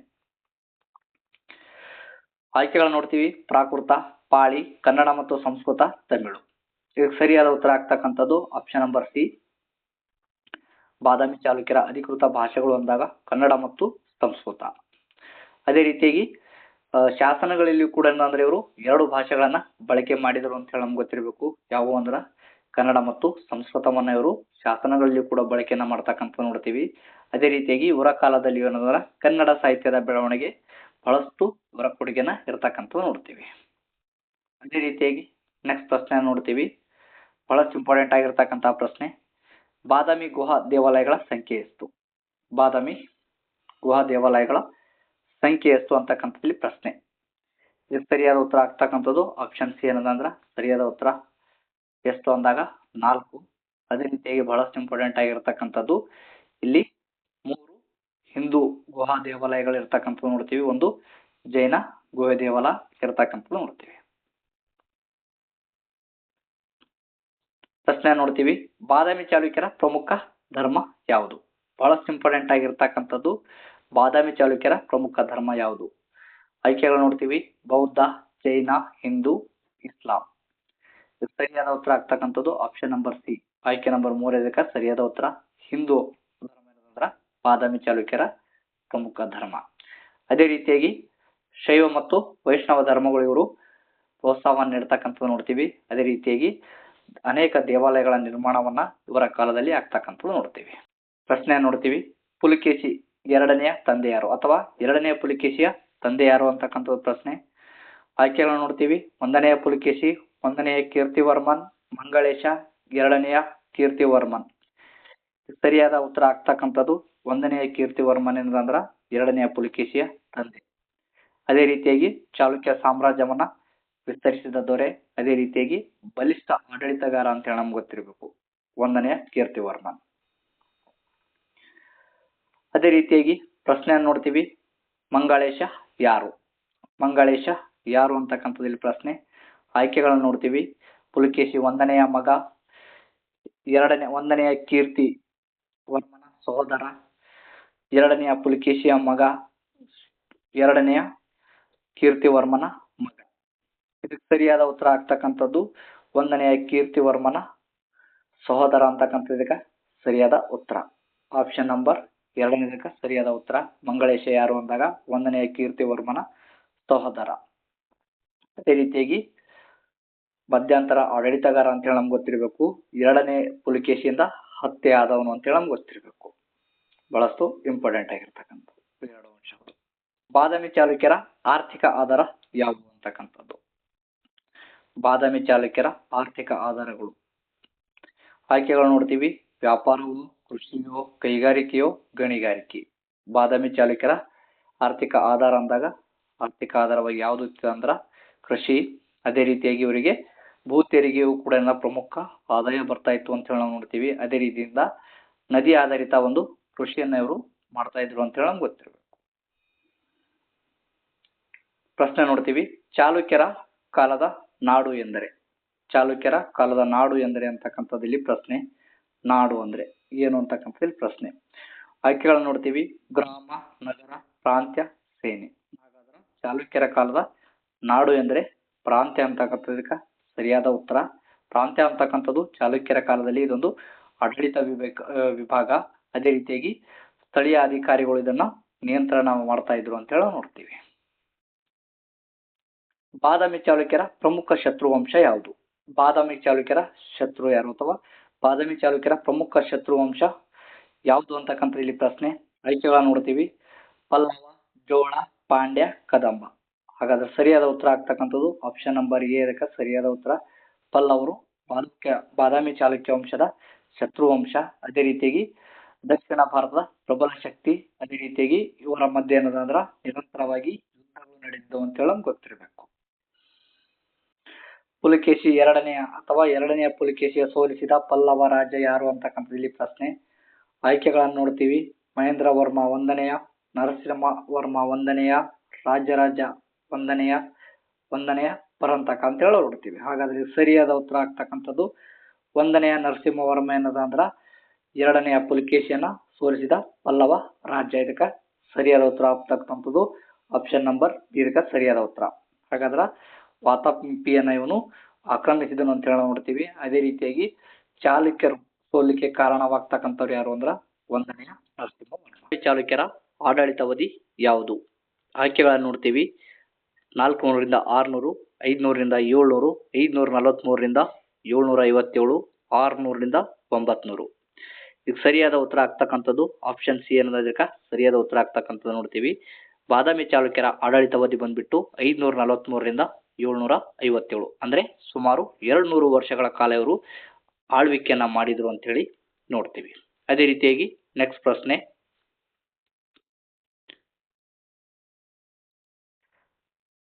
ಆಯ್ಕೆಗಳನ್ನ ನೋಡ್ತೀವಿ. ಪ್ರಾಕೃತ, ಪಾಳಿ, ಕನ್ನಡ ಮತ್ತು ಸಂಸ್ಕೃತ, ತಮಿಳು. ಇದಕ್ಕೆ ಸರಿಯಾದ ಉತ್ತರ ಆಗ್ತಕ್ಕಂಥದ್ದು ಆಪ್ಷನ್ ನಂಬರ್ ಸಿ. ಬಾದಾಮಿ ಚಾಲುಕ್ಯರ ಅಧಿಕೃತ ಭಾಷೆಗಳು ಅಂದಾಗ ಕನ್ನಡ ಮತ್ತು ಸಂಸ್ಕೃತ. ಅದೇ ರೀತಿಯಾಗಿ ಶಾಸನಗಳಲ್ಲಿ ಕೂಡ ಏನಂದ್ರೆ ಇವರು 2 ಭಾಷೆಗಳನ್ನ ಬಳಕೆ ಮಾಡಿದರು ಅಂತ ಹೇಳಿ ನಮ್ಗೆ ಗೊತ್ತಿರಬೇಕು. ಯಾವುವು ಅಂದ್ರ ಕನ್ನಡ ಮತ್ತು ಸಂಸ್ಕೃತವನ್ನ ಇವರು ಶಾಸನಗಳಲ್ಲಿ ಕೂಡ ಬಳಕೆಯನ್ನ ಮಾಡ್ತಕ್ಕಂಥ ನೋಡ್ತೀವಿ. ಅದೇ ರೀತಿಯಾಗಿ ಇವರ ಕಾಲದಲ್ಲಿ ಏನಂದ್ರ ಕನ್ನಡ ಸಾಹಿತ್ಯದ ಬೆಳವಣಿಗೆ ಬಹಳಷ್ಟು ಇವರ ಕೊಡುಗೆನ ಇರ್ತಕ್ಕಂಥ ನೋಡ್ತೀವಿ. ಅದೇ ರೀತಿಯಾಗಿ ನೆಕ್ಸ್ಟ್ ಪ್ರಶ್ನೆ ನೋಡ್ತೀವಿ. ಬಹಳಷ್ಟು ಇಂಪಾರ್ಟೆಂಟ್ ಆಗಿರ್ತಕ್ಕಂಥ ಪ್ರಶ್ನೆ, ಬಾದಾಮಿ ಗುಹಾ ದೇವಾಲಯಗಳ ಸಂಖ್ಯೆ ಎಷ್ಟು? ಬಾದಾಮಿ ಗುಹಾ ದೇವಾಲಯಗಳ ಸಂಖ್ಯೆ ಎಷ್ಟು ಅಂತಕ್ಕಂಥದ್ದಲ್ಲಿ ಪ್ರಶ್ನೆ. ಇದಕ್ಕೆ ಸರಿಯಾದ ಉತ್ತರ ಆಗ್ತಕ್ಕಂಥದ್ದು ಆಪ್ಷನ್ ಸಿ ಏನಂದ್ರ ಸರಿಯಾದ ಉತ್ತರ. ಎಷ್ಟು ಅಂದಾಗ 4. ಅದೇ ರೀತಿಯಾಗಿ ಬಹಳಷ್ಟು ಇಂಪಾರ್ಟೆಂಟ್ ಆಗಿರ್ತಕ್ಕಂಥದ್ದು ಇಲ್ಲಿ 3 ಹಿಂದೂ ಗುಹಾ ದೇವಾಲಯಗಳು ಇರ್ತಕ್ಕಂಥದ್ದು ನೋಡ್ತೀವಿ. 1 ಜೈನ ಗುಹೆ ದೇವಾಲಯ ಇರ್ತಕ್ಕಂಥದ್ದು ನೋಡ್ತೀವಿ. ಪ್ರಶ್ನೆ ನೋಡ್ತೀವಿ. ಬಾದಾಮಿ ಚಾಲುಕ್ಯರ ಪ್ರಮುಖ ಧರ್ಮ ಯಾವುದು? ಬಹಳಷ್ಟು ಇಂಪಾರ್ಟೆಂಟ್ ಆಗಿರ್ತಕ್ಕಂಥದ್ದು ಬಾದಾಮಿ ಚಾಲುಕ್ಯರ ಪ್ರಮುಖ ಧರ್ಮ ಯಾವುದು? ಆಯ್ಕೆಗಳು ನೋಡ್ತೀವಿ. ಬೌದ್ಧ, ಜೈನ, ಹಿಂದೂ, ಇಸ್ಲಾಂ. ಸರಿಯಾದ ಉತ್ತರ ಆಗ್ತಕ್ಕಂಥದ್ದು ಆಪ್ಷನ್ ನಂಬರ್ ಸಿ. ಆಯ್ಕೆ ನಂಬರ್ 3 ಇದಕ್ಕೆ ಸರಿಯಾದ ಉತ್ತರ. ಹಿಂದೂ ಧರ್ಮ ಏನಂದ್ರ ಬಾದಾಮಿ ಚಾಲುಕ್ಯರ ಪ್ರಮುಖ ಧರ್ಮ. ಅದೇ ರೀತಿಯಾಗಿ ಶೈವ ಮತ್ತು ವೈಷ್ಣವ ಧರ್ಮಗಳು ಇವರು ಪ್ರೋತ್ಸಾಹವನ್ನು ನೀಡ್ತಕ್ಕಂಥದ್ದು ನೋಡ್ತೀವಿ. ಅದೇ ರೀತಿಯಾಗಿ ಅನೇಕ ದೇವಾಲಯಗಳ ನಿರ್ಮಾಣವನ್ನ ಇವರ ಕಾಲದಲ್ಲಿ ಆಗ್ತಕ್ಕಂಥದ್ದು ನೋಡ್ತೀವಿ. ಪ್ರಶ್ನೆ ನೋಡ್ತೀವಿ, ಪುಲಿಕೇಶಿ ಎರಡನೆಯ ತಂದೆ ಯಾರು ಅಥವಾ ಎರಡನೆಯ ಪುಲಿಕೇಶಿಯ ತಂದೆ ಯಾರು ಅಂತಕ್ಕಂಥದ್ದು ಪ್ರಶ್ನೆ. ಆಯ್ಕೆಗಳನ್ನು ನೋಡ್ತೀವಿ. ಒಂದನೆಯ ಪುಲಿಕೇಶಿ, ಒಂದನೆಯ ಕೀರ್ತಿವರ್ಮನ್, ಮಂಗಳೇಶ, ಎರಡನೆಯ ಕೀರ್ತಿವರ್ಮನ್. ಸರಿಯಾದ ಉತ್ತರ ಆಗ್ತಕ್ಕಂಥದ್ದು ಒಂದನೆಯ ಕೀರ್ತಿವರ್ಮನ್ ಏನಂದ್ರ ಎರಡನೆಯ ಪುಲಿಕೇಶಿಯ ತಂದೆ. ಅದೇ ರೀತಿಯಾಗಿ ಚಾಲುಕ್ಯ ಸಾಮ್ರಾಜ್ಯವನ್ನ ವಿಸ್ತರಿಸಿದ ದೊರೆ, ಅದೇ ರೀತಿಯಾಗಿ ಬಲಿಷ್ಠ ಆಡಳಿತಗಾರ ಅಂತ ಹೇಳಿ ನಮ್ಗೆ ಗೊತ್ತಿರಬೇಕು ಒಂದನೆಯ ಕೀರ್ತಿವರ್ಮನ್. ಅದೇ ರೀತಿಯಾಗಿ ಪ್ರಶ್ನೆಯನ್ನು ನೋಡ್ತೀವಿ, ಮಂಗಳೇಶ ಯಾರು? ಮಂಗಳೇಶ ಯಾರು ಅಂತಕ್ಕಂಥದ್ದು ಇಲ್ಲಿ ಪ್ರಶ್ನೆ. ಆಯ್ಕೆಗಳನ್ನು ನೋಡ್ತೀವಿ. ಪುಲಿಕೇಶಿ ಒಂದನೆಯ ಮಗ, ಒಂದನೆಯ ಕೀರ್ತಿ ವರ್ಮನ ಸಹೋದರ, ಎರಡನೆಯ ಪುಲಿಕೇಶಿಯ ಮಗ, ಎರಡನೆಯ ಕೀರ್ತಿವರ್ಮನ ಮಗ. ಇದಕ್ಕೆ ಸರಿಯಾದ ಉತ್ತರ ಆಗ್ತಕ್ಕಂಥದ್ದು ಒಂದನೆಯ ಕೀರ್ತಿವರ್ಮನ ಸಹೋದರ ಅಂತಕ್ಕಂಥದಕ್ಕೆ ಸರಿಯಾದ ಉತ್ತರ. ಆಪ್ಷನ್ ನಂಬರ್ ಎರಡನೇದಕ್ಕೆ ಸರಿಯಾದ ಉತ್ತರ. ಮಂಗಳೇಶ ಯಾರು ಅಂದಾಗ ಒಂದನೆಯ ಕೀರ್ತಿವರ್ಮನ ಸಹೋದರ. ಅದೇ ರೀತಿಯಾಗಿ ಮಧ್ಯಂತರ ಆಡಳಿತಗಾರ ಅಂತ ಹೇಳಿ ನಮ್ಗೆ ಗೊತ್ತಿರಬೇಕು. ಎರಡನೇ ಪುಲಿಕೇಶಿಯಿಂದ ಹತ್ಯೆ ಆದವನು ಅಂತೇಳಿ ನಮ್ಗೆ ಗೊತ್ತಿರಬೇಕು. ಬಹಳಷ್ಟು ಇಂಪಾರ್ಟೆಂಟ್ ಆಗಿರ್ತಕ್ಕಂಥ ಎರಡು ಅಂಶಗಳು. ಬಾದಾಮಿ ಚಾಲುಕ್ಯರ ಆರ್ಥಿಕ ಆಧಾರ ಯಾವುವು ಅಂತಕ್ಕಂಥದ್ದು. ಬಾದಾಮಿ ಚಾಲುಕ್ಯರ ಆರ್ಥಿಕ ಆಧಾರಗಳು. ಆಯ್ಕೆಗಳು ನೋಡ್ತೀವಿ. ವ್ಯಾಪಾರವು, ಕೃಷಿಯೋ, ಕೈಗಾರಿಕೆಯೋ, ಗಣಿಗಾರಿಕೆ. ಬಾದಾಮಿ ಚಾಲುಕ್ಯರ ಆರ್ಥಿಕ ಆಧಾರ ಅಂದಾಗ ಆರ್ಥಿಕ ಆಧಾರವಾಗಿ ಯಾವುದು ಅಂದ್ರ ಕೃಷಿ. ಅದೇ ರೀತಿಯಾಗಿ ಇವರಿಗೆ ಭೂ ತೆರಿಗೆಯು ಕೂಡ ಪ್ರಮುಖ ಆದಾಯ ಬರ್ತಾ ಇತ್ತು ಅಂತ ಹೇಳಿ ನಾವು ನೋಡ್ತೀವಿ. ಅದೇ ರೀತಿಯಿಂದ ನದಿ ಆಧಾರಿತ ಒಂದು ಕೃಷಿಯನ್ನ ಇವರು ಮಾಡ್ತಾ ಇದ್ರು ಅಂತ ಹೇಳಿ ನಮ್ಗೆ ಗೊತ್ತಿರಬೇಕು. ಪ್ರಶ್ನೆ ನೋಡ್ತೀವಿ, ಚಾಲುಕ್ಯರ ಕಾಲದ ನಾಡು ಎಂದರೆ. ಚಾಲುಕ್ಯರ ಕಾಲದ ನಾಡು ಎಂದರೆ ಅಂತಕ್ಕಂಥದ್ದು ಇಲ್ಲಿ ಪ್ರಶ್ನೆ. ನಾಡು ಅಂದ್ರೆ ಏನು ಅಂತಕ್ಕಂಥದ್ದು ಪ್ರಶ್ನೆ. ಆಯ್ಕೆಗಳನ್ನು ನೋಡ್ತೀವಿ. ಗ್ರಾಮ, ನಗರ, ಪ್ರಾಂತ್ಯ, ಸೇನೆ. ಹಾಗಾದ್ರೆ ಚಾಲುಕ್ಯರ ಕಾಲದ ನಾಡು ಎಂದರೆ ಪ್ರಾಂತ್ಯ ಅಂತಕ್ಕಂಥದಕ್ಕೆ ಸರಿಯಾದ ಉತ್ತರ. ಪ್ರಾಂತ್ಯ ಅಂತಕ್ಕಂಥದ್ದು ಚಾಲುಕ್ಯರ ಕಾಲದಲ್ಲಿ ಇದೊಂದು ಆಡಳಿತ ವಿಭಾಗ. ಅದೇ ರೀತಿಯಾಗಿ ಸ್ಥಳೀಯ ಅಧಿಕಾರಿಗಳು ಇದನ್ನ ನಿಯಂತ್ರಣ ಮಾಡ್ತಾ ಇದ್ರು ಅಂತ ಹೇಳಿ ನೋಡ್ತೀವಿ. ಬಾದಾಮಿ ಚಾಲುಕ್ಯರ ಪ್ರಮುಖ ಶತ್ರು ವಂಶ ಯಾವುದು? ಬಾದಾಮಿ ಚಾಲುಕ್ಯರ ಶತ್ರು ಯಾರು ಅಥವಾ ಬಾದಾಮಿ ಚಾಲುಕ್ಯರ ಪ್ರಮುಖ ಶತ್ರು ವಂಶ ಯಾವುದು ಅಂತಕ್ಕಂಥ ಇಲ್ಲಿ ಪ್ರಶ್ನೆ. ಆಯ್ಕೆಗಳನ್ನು ನೋಡ್ತೀವಿ. ಪಲ್ಲವ, ಜೋಳ, ಪಾಂಡ್ಯ, ಕದಂಬ. ಹಾಗಾದ್ರೆ ಸರಿಯಾದ ಉತ್ತರ ಆಗ್ತಕ್ಕಂಥದ್ದು ಆಪ್ಷನ್ ನಂಬರ್ ಎ ಇದಕ್ಕೆ ಸರಿಯಾದ ಉತ್ತರ. ಪಲ್ಲವರು ಬಾದಾಮಿ ಚಾಲುಕ್ಯ ವಂಶದ ಶತ್ರು ವಂಶ. ಅದೇ ರೀತಿಯಾಗಿ ದಕ್ಷಿಣ ಭಾರತದ ಪ್ರಬಲ ಶಕ್ತಿ. ಅದೇ ರೀತಿಯಾಗಿ ಇವರ ಮಧ್ಯೆ ಏನದಂದ್ರ ನಿರಂತರವಾಗಿ ಯುದ್ಧಗಳು ನಡೆದಿದ್ದವು ಅಂತ ಹೇಳಿ ಗೊತ್ತಿರಬೇಕು. ಪುಲಿಕೇಶಿ ಎರಡನೆಯ ಪುಲಿಕೇಶಿಯ ಸೋಲಿಸಿದ ಪಲ್ಲವ ರಾಜ ಯಾರು ಅಂತಕ್ಕಂಥದ್ದು ಇಲ್ಲಿ ಪ್ರಶ್ನೆ. ಆಯ್ಕೆಗಳನ್ನು ನೋಡ್ತೀವಿ. ಮಹೇಂದ್ರ ವರ್ಮ ಒಂದನೆಯ, ನರಸಿಂಹ ವರ್ಮ ಒಂದನೆಯ, ರಾಜರಾಜ ಒಂದನೆಯ ಪರಂತಕ ಅಂತ ಹೇಳಿ ನೋಡ್ತೀವಿ. ಹಾಗಾದ್ರೆ ಸರಿಯಾದ ಉತ್ತರ ಆಗ್ತಕ್ಕಂಥದ್ದು ಒಂದನೆಯ ನರಸಿಂಹವರ್ಮ ಏನದಂದ್ರ ಎರಡನೆಯ ಪುಲಿಕೇಶಿಯನ್ನ ಸೋಲಿಸಿದ ಪಲ್ಲವ ರಾಜ್ಯ. ಇದಕ್ಕೆ ಸರಿಯಾದ ಉತ್ತರ ಆಗ್ತಕ್ಕಂಥದ್ದು ಆಪ್ಷನ್ ನಂಬರ್ ಇದಕ್ಕೆ ಸರಿಯಾದ ಉತ್ತರ. ಹಾಗಾದ್ರ ವಾತಾಪಿಯನ್ನ ಇವನು ಆಕ್ರಮಿಸಿದನು ಅಂತ ಹೇಳಿ ನೋಡ್ತೀವಿ. ಅದೇ ರೀತಿಯಾಗಿ ಚಾಲುಕ್ಯರು ಸೋಲಿಕ್ಕೆ ಕಾರಣವಾಗ್ತಕ್ಕಂಥವ್ರು ಯಾರು ಅಂದ್ರ ಒಂದನೆಯ ನರಸಿಂಹವರ್ಮ. ಚಾಲುಕ್ಯರ ಆಡಳಿತಾವಧಿ ಯಾವುದು? ಆಯ್ಕೆಗಳನ್ನು ನೋಡ್ತೀವಿ. 400ರಿಂದ 600, 500ರಿಂದ 700, 543ರಿಂದ 757, 600ರಿಂದ 900. ಇದಕ್ಕೆ ಸರಿಯಾದ ಉತ್ತರ ಆಗ್ತಕ್ಕಂಥದ್ದು ಆಪ್ಷನ್ ಸಿ ಅನ್ನೋದಕ್ಕೆ ಸರಿಯಾದ ಉತ್ತರ ಆಗ್ತಕ್ಕಂಥದ್ದು ನೋಡ್ತೀವಿ. ಬಾದಾಮಿ ಚಾಲುಕ್ಯರ ಆಡಳಿತಾವಧಿ ಬಂದ್ಬಿಟ್ಟು 543ರಿಂದ 757, ಅಂದ್ರೆ ಸುಮಾರು 200 ವರ್ಷಗಳ ಕಾಲ ಇವರು ಆಳ್ವಿಕೆಯನ್ನ ಮಾಡಿದ್ರು ಅಂತ ಹೇಳಿ ನೋಡ್ತೀವಿ. ಅದೇ ರೀತಿಯಾಗಿ ನೆಕ್ಸ್ಟ್ ಪ್ರಶ್ನೆ,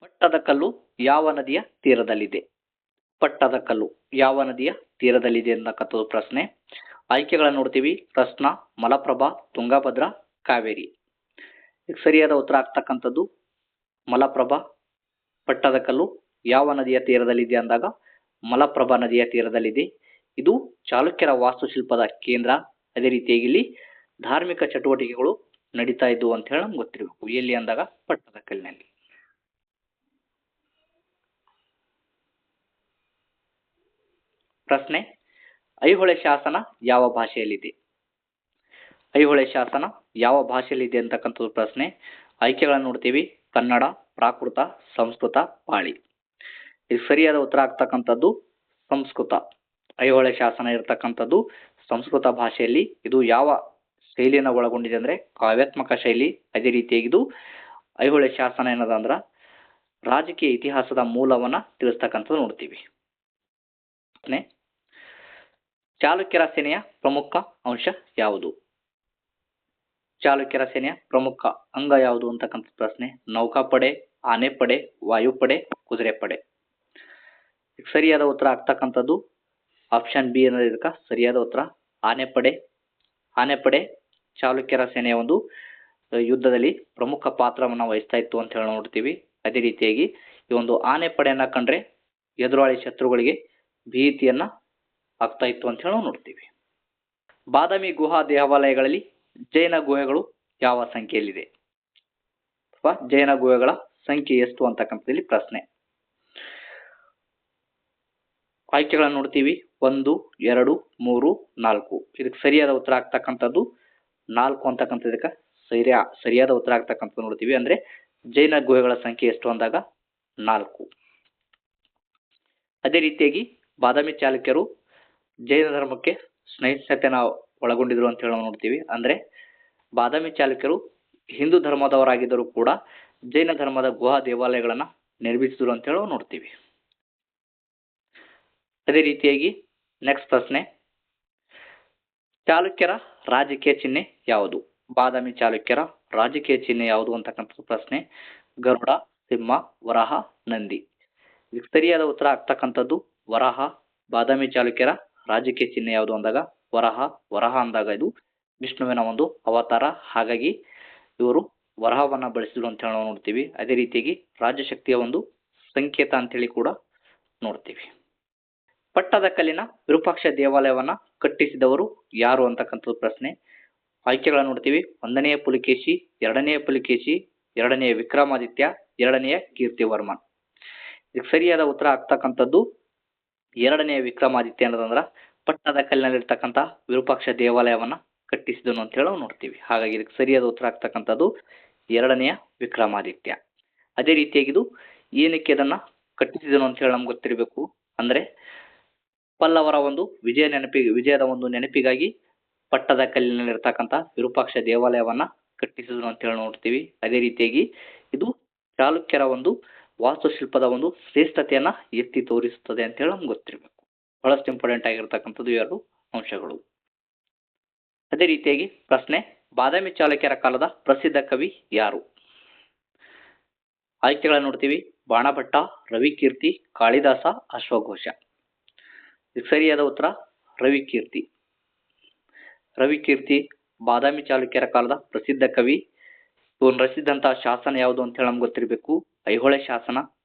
ಪಟ್ಟದಕಲ್ಲು ಯಾವ ನದಿಯ ತೀರದಲ್ಲಿದೆ? ಪಟ್ಟದಕಲ್ಲು ಯಾವ ನದಿಯ ತೀರದಲ್ಲಿದೆ ಅಂತಕ್ಕಂಥದ್ದು ಪ್ರಶ್ನೆ. ಆಯ್ಕೆಗಳನ್ನು ನೋಡ್ತೀವಿ. ಕೃಷ್ಣ, ಮಲಪ್ರಭಾ, ತುಂಗಭದ್ರಾ, ಕಾವೇರಿ. ಸರಿಯಾದ ಉತ್ತರ ಆಗ್ತಕ್ಕಂಥದ್ದು ಮಲಪ್ರಭಾ. ಪಟ್ಟದಕಲ್ಲು ಯಾವ ನದಿಯ ತೀರದಲ್ಲಿದೆ ಅಂದಾಗ ಮಲಪ್ರಭಾ ನದಿಯ ತೀರದಲ್ಲಿದೆ. ಇದು ಚಾಲುಕ್ಯರ ವಾಸ್ತುಶಿಲ್ಪದ ಕೇಂದ್ರ. ಅದೇ ರೀತಿಯಾಗಿ ಇಲ್ಲಿ ಧಾರ್ಮಿಕ ಚಟುವಟಿಕೆಗಳು ನಡೀತಾ ಇದ್ವು ಅಂತ ಹೇಳಿ ನಮ್ಗೆ ಗೊತ್ತಿರಬೇಕು. ಎಲ್ಲಿ ಅಂದಾಗ ಪಟ್ಟದಕಲ್ಲಿನಲ್ಲಿ. ಪ್ರಶ್ನೆ, ಐಹೊಳೆ ಶಾಸನ ಯಾವ ಭಾಷೆಯಲ್ಲಿದೆ? ಐಹೊಳೆ ಶಾಸನ ಯಾವ ಭಾಷೆಯಲ್ಲಿದೆ ಅಂತಕ್ಕಂಥದ್ದು ಪ್ರಶ್ನೆ. ಆಯ್ಕೆಗಳನ್ನು ನೋಡ್ತೀವಿ. ಕನ್ನಡ, ಪ್ರಾಕೃತ, ಸಂಸ್ಕೃತ, ಪಾಳಿ. ಇದು ಸರಿಯಾದ ಉತ್ತರ ಆಗ್ತಕ್ಕಂಥದ್ದು ಸಂಸ್ಕೃತ. ಐಹೊಳೆ ಶಾಸನ ಇರತಕ್ಕಂಥದ್ದು ಸಂಸ್ಕೃತ ಭಾಷೆಯಲ್ಲಿ. ಇದು ಯಾವ ಶೈಲಿಯನ್ನು ಒಳಗೊಂಡಿದೆ ಅಂದರೆ ಕಾವ್ಯಾತ್ಮಕ ಶೈಲಿ. ಅದೇ ರೀತಿಯಾಗಿ ಇದು ಐಹೊಳೆ ಶಾಸನ ಏನದ ರಾಜಕೀಯ ಇತಿಹಾಸದ ಮೂಲವನ್ನ ತಿಳಿಸ್ತಕ್ಕಂಥದ್ದು ನೋಡ್ತೀವಿ. ಚಾಲುಕ್ಯರ ಸೇನೆಯ ಪ್ರಮುಖ ಅಂಶ ಯಾವುದು? ಚಾಲುಕ್ಯರ ಸೇನೆಯ ಪ್ರಮುಖ ಅಂಗ ಯಾವುದು ಅಂತಕ್ಕಂಥ ಪ್ರಶ್ನೆ. ನೌಕಾಪಡೆ, ಆನೆಪಡೆ, ವಾಯುಪಡೆ, ಕುದುರೆ ಪಡೆ. ಸರಿಯಾದ ಉತ್ತರ ಆಗ್ತಕ್ಕಂಥದ್ದು ಆಪ್ಷನ್ ಬಿ ಅನ್ನೋದು ಇದಕ್ಕೆ ಸರಿಯಾದ ಉತ್ತರ. ಆನೆಪಡೆ. ಆನೆಪಡೆ ಚಾಲುಕ್ಯರ ಸೇನೆಯ ಒಂದು ಯುದ್ಧದಲ್ಲಿ ಪ್ರಮುಖ ಪಾತ್ರವನ್ನು ವಹಿಸ್ತಾ ಇತ್ತು ಅಂತ ಹೇಳಿ ನೋಡ್ತೀವಿ. ಅದೇ ರೀತಿಯಾಗಿ ಈ ಒಂದು ಆನೆಪಡೆಯನ್ನ ಕಂಡ್ರೆ ಎದುರಾಳಿ ಶತ್ರುಗಳಿಗೆ ಭೀತಿಯನ್ನ ಆಗ್ತಾ ಇತ್ತು ಅಂತ ಹೇಳಿ ನೋಡ್ತೀವಿ. ಬಾದಾಮಿ ಗುಹಾ ದೇವಾಲಯಗಳಲ್ಲಿ ಜೈನ ಗುಹೆಗಳು ಯಾವ ಸಂಖ್ಯೆಯಲ್ಲಿದೆ ಅಥವಾ ಜೈನ ಗುಹೆಗಳ ಸಂಖ್ಯೆ ಎಷ್ಟು ಅಂತಕ್ಕಂಥದ್ದಲ್ಲಿ ಪ್ರಶ್ನೆ. ಆಯ್ಕೆಗಳನ್ನು ನೋಡ್ತೀವಿ. 1, 2, 3, 4. ಇದಕ್ಕೆ ಸರಿಯಾದ ಉತ್ತರ ಆಗ್ತಕ್ಕಂಥದ್ದು 4 ಅಂತಕ್ಕಂಥದಕ್ಕೆ ಸರಿಯಾದ ಉತ್ತರ ಆಗ್ತಕ್ಕಂಥದ್ದು ನೋಡ್ತೀವಿ. ಅಂದ್ರೆ ಜೈನ ಗುಹೆಗಳ ಸಂಖ್ಯೆ ಎಷ್ಟು ಅಂದಾಗ 4. ಅದೇ ರೀತಿಯಾಗಿ ಬಾದಾಮಿ ಚಾಲುಕ್ಯರು ಜೈನ ಧರ್ಮಕ್ಕೆ ಸಹಿಷ್ಣುತೆನ ಒಳಗೊಂಡಿದ್ರು ಅಂತ ಹೇಳಿ ನಾವು ನೋಡ್ತೀವಿ. ಅಂದ್ರೆ ಬಾದಾಮಿ ಚಾಲುಕ್ಯರು ಹಿಂದೂ ಧರ್ಮದವರಾಗಿದ್ದರೂ ಕೂಡ ಜೈನ ಧರ್ಮದ ಗುಹಾ ದೇವಾಲಯಗಳನ್ನ ನಿರ್ಮಿಸಿದ್ರು ಅಂತ ಹೇಳಿ ನೋಡ್ತೀವಿ. ಅದೇ ರೀತಿಯಾಗಿ ನೆಕ್ಸ್ಟ್ ಪ್ರಶ್ನೆ. ಚಾಲುಕ್ಯರ ರಾಜಕೀಯ ಚಿಹ್ನೆ ಯಾವುದು? ಬಾದಾಮಿ ಚಾಲುಕ್ಯರ ರಾಜಕೀಯ ಚಿಹ್ನೆ ಯಾವುದು ಅಂತಕ್ಕಂಥ ಪ್ರಶ್ನೆ. ಗರುಡ, ಸಿಂಹ, ವರಾಹ, ನಂದಿ. ಇದಕ್ಕೆ ಸರಿಯಾದ ಉತ್ತರ ಆಗ್ತಕ್ಕಂಥದ್ದು ವರಾಹ. ಬಾದಾಮಿ ಚಾಲುಕ್ಯರ ರಾಜಕೀಯ ಚಿಹ್ನೆ ಯಾವುದು ಅಂದಾಗ ವರಾಹ. ವರಾಹ ಅಂದಾಗ ಇದು ವಿಷ್ಣುವಿನ ಒಂದು ಅವತಾರ. ಹಾಗಾಗಿ ಇವರು ವರಾಹವನ್ನ ಬಳಸಿದ್ರು ಅಂತ ಹೇಳಿ ನಾವು ನೋಡ್ತೀವಿ. ಅದೇ ರೀತಿಯಾಗಿ ರಾಜಶಕ್ತಿಯ ಒಂದು ಸಂಕೇತ ಅಂತೇಳಿ ಕೂಡ ನೋಡ್ತೀವಿ. ಪಟ್ಟದಕಲ್ಲಿನ ವಿರೂಪಾಕ್ಷ ದೇವಾಲಯವನ್ನ ಕಟ್ಟಿಸಿದವರು ಯಾರು ಅಂತಕ್ಕಂಥದ್ದು ಪ್ರಶ್ನೆ. ಆಯ್ಕೆಗಳನ್ನು ನೋಡ್ತೀವಿ. 1ನೇ ಪುಲಿಕೇಶಿ, 2ನೇ ಪುಲಿಕೇಶಿ, 2ನೇ ವಿಕ್ರಮಾದಿತ್ಯ, 2ನೇ ಕೀರ್ತಿವರ್ಮನ್. ಇದಕ್ಕೆ ಸರಿಯಾದ ಉತ್ತರ ಆಗ್ತಕ್ಕಂಥದ್ದು 2ನೇ ವಿಕ್ರಮಾದಿತ್ಯ ಅನ್ನೋದಂದ್ರ ಪಟ್ಟದಕಲ್ಲಿನಲ್ಲಿರ್ತಕ್ಕಂಥ ವಿರೂಪಾಕ್ಷ ದೇವಾಲಯವನ್ನ ಕಟ್ಟಿಸಿದನು ಅಂತ ಹೇಳಿ ನೋಡ್ತೀವಿ. ಹಾಗಾಗಿ ಇದಕ್ಕೆ ಸರಿಯಾದ ಉತ್ತರ ಆಗ್ತಕ್ಕಂಥದ್ದು 2ನೇ ವಿಕ್ರಮಾದಿತ್ಯ. ಅದೇ ರೀತಿಯಾಗಿ ಇದು ಏನಕ್ಕೆ ಅದನ್ನ ಕಟ್ಟಿಸಿದನು ಅಂತ ಹೇಳಿ ನಮ್ಗೆ ಗೊತ್ತಿರಬೇಕು. ಅಂದ್ರೆ ಪಲ್ಲವರ ಒಂದು ವಿಜಯದ ಒಂದು ನೆನಪಿಗಾಗಿ ಪಟ್ಟದಕಲ್ಲಿನಲ್ಲಿರ್ತಕ್ಕಂಥ ವಿರೂಪಾಕ್ಷ ದೇವಾಲಯವನ್ನ ಕಟ್ಟಿಸಿದನು ಅಂತ ಹೇಳಿ ನೋಡ್ತೀವಿ. ಅದೇ ರೀತಿಯಾಗಿ ಇದು ಚಾಲುಕ್ಯರ ಒಂದು ವಾಸ್ತುಶಿಲ್ಪದ ಒಂದು ಶ್ರೇಷ್ಠತೆಯನ್ನ ಎತ್ತಿ ತೋರಿಸುತ್ತದೆ ಅಂತ ಹೇಳಿ ನಮ್ಗೆ ಗೊತ್ತಿರಬೇಕು. ಬಹಳಷ್ಟು ಇಂಪಾರ್ಟೆಂಟ್ ಆಗಿರ್ತಕ್ಕಂಥದ್ದು 2 ಅಂಶಗಳು. ಅದೇ ರೀತಿಯಾಗಿ ಪ್ರಶ್ನೆ. ಬಾದಾಮಿ ಚಾಲುಕ್ಯರ ಕಾಲದ ಪ್ರಸಿದ್ಧ ಕವಿ ಯಾರು? ಆಯ್ಕೆಗಳನ್ನು ನೋಡ್ತೀವಿ. ಬಾಣಭಟ್ಟ, ರವಿಕೀರ್ತಿ, ಕಾಳಿದಾಸ, ಅಶ್ವಘೋಷ. ಇದಕ್ಕೆ ಸರಿಯಾದ ಉತ್ತರ ರವಿಕೀರ್ತಿ. ರವಿಕೀರ್ತಿ ಬಾದಾಮಿ ಚಾಲುಕ್ಯರ ಕಾಲದ ಪ್ರಸಿದ್ಧ ಕವಿ. ಇವನು ರಚಿಸಿದಂತಹ ಶಾಸನ ಯಾವುದು ಅಂತ ಹೇಳಿ ನಮ್ಗೆ ಗೊತ್ತಿರಬೇಕು. ಐಹೊಳೆ ಶಾಸನ.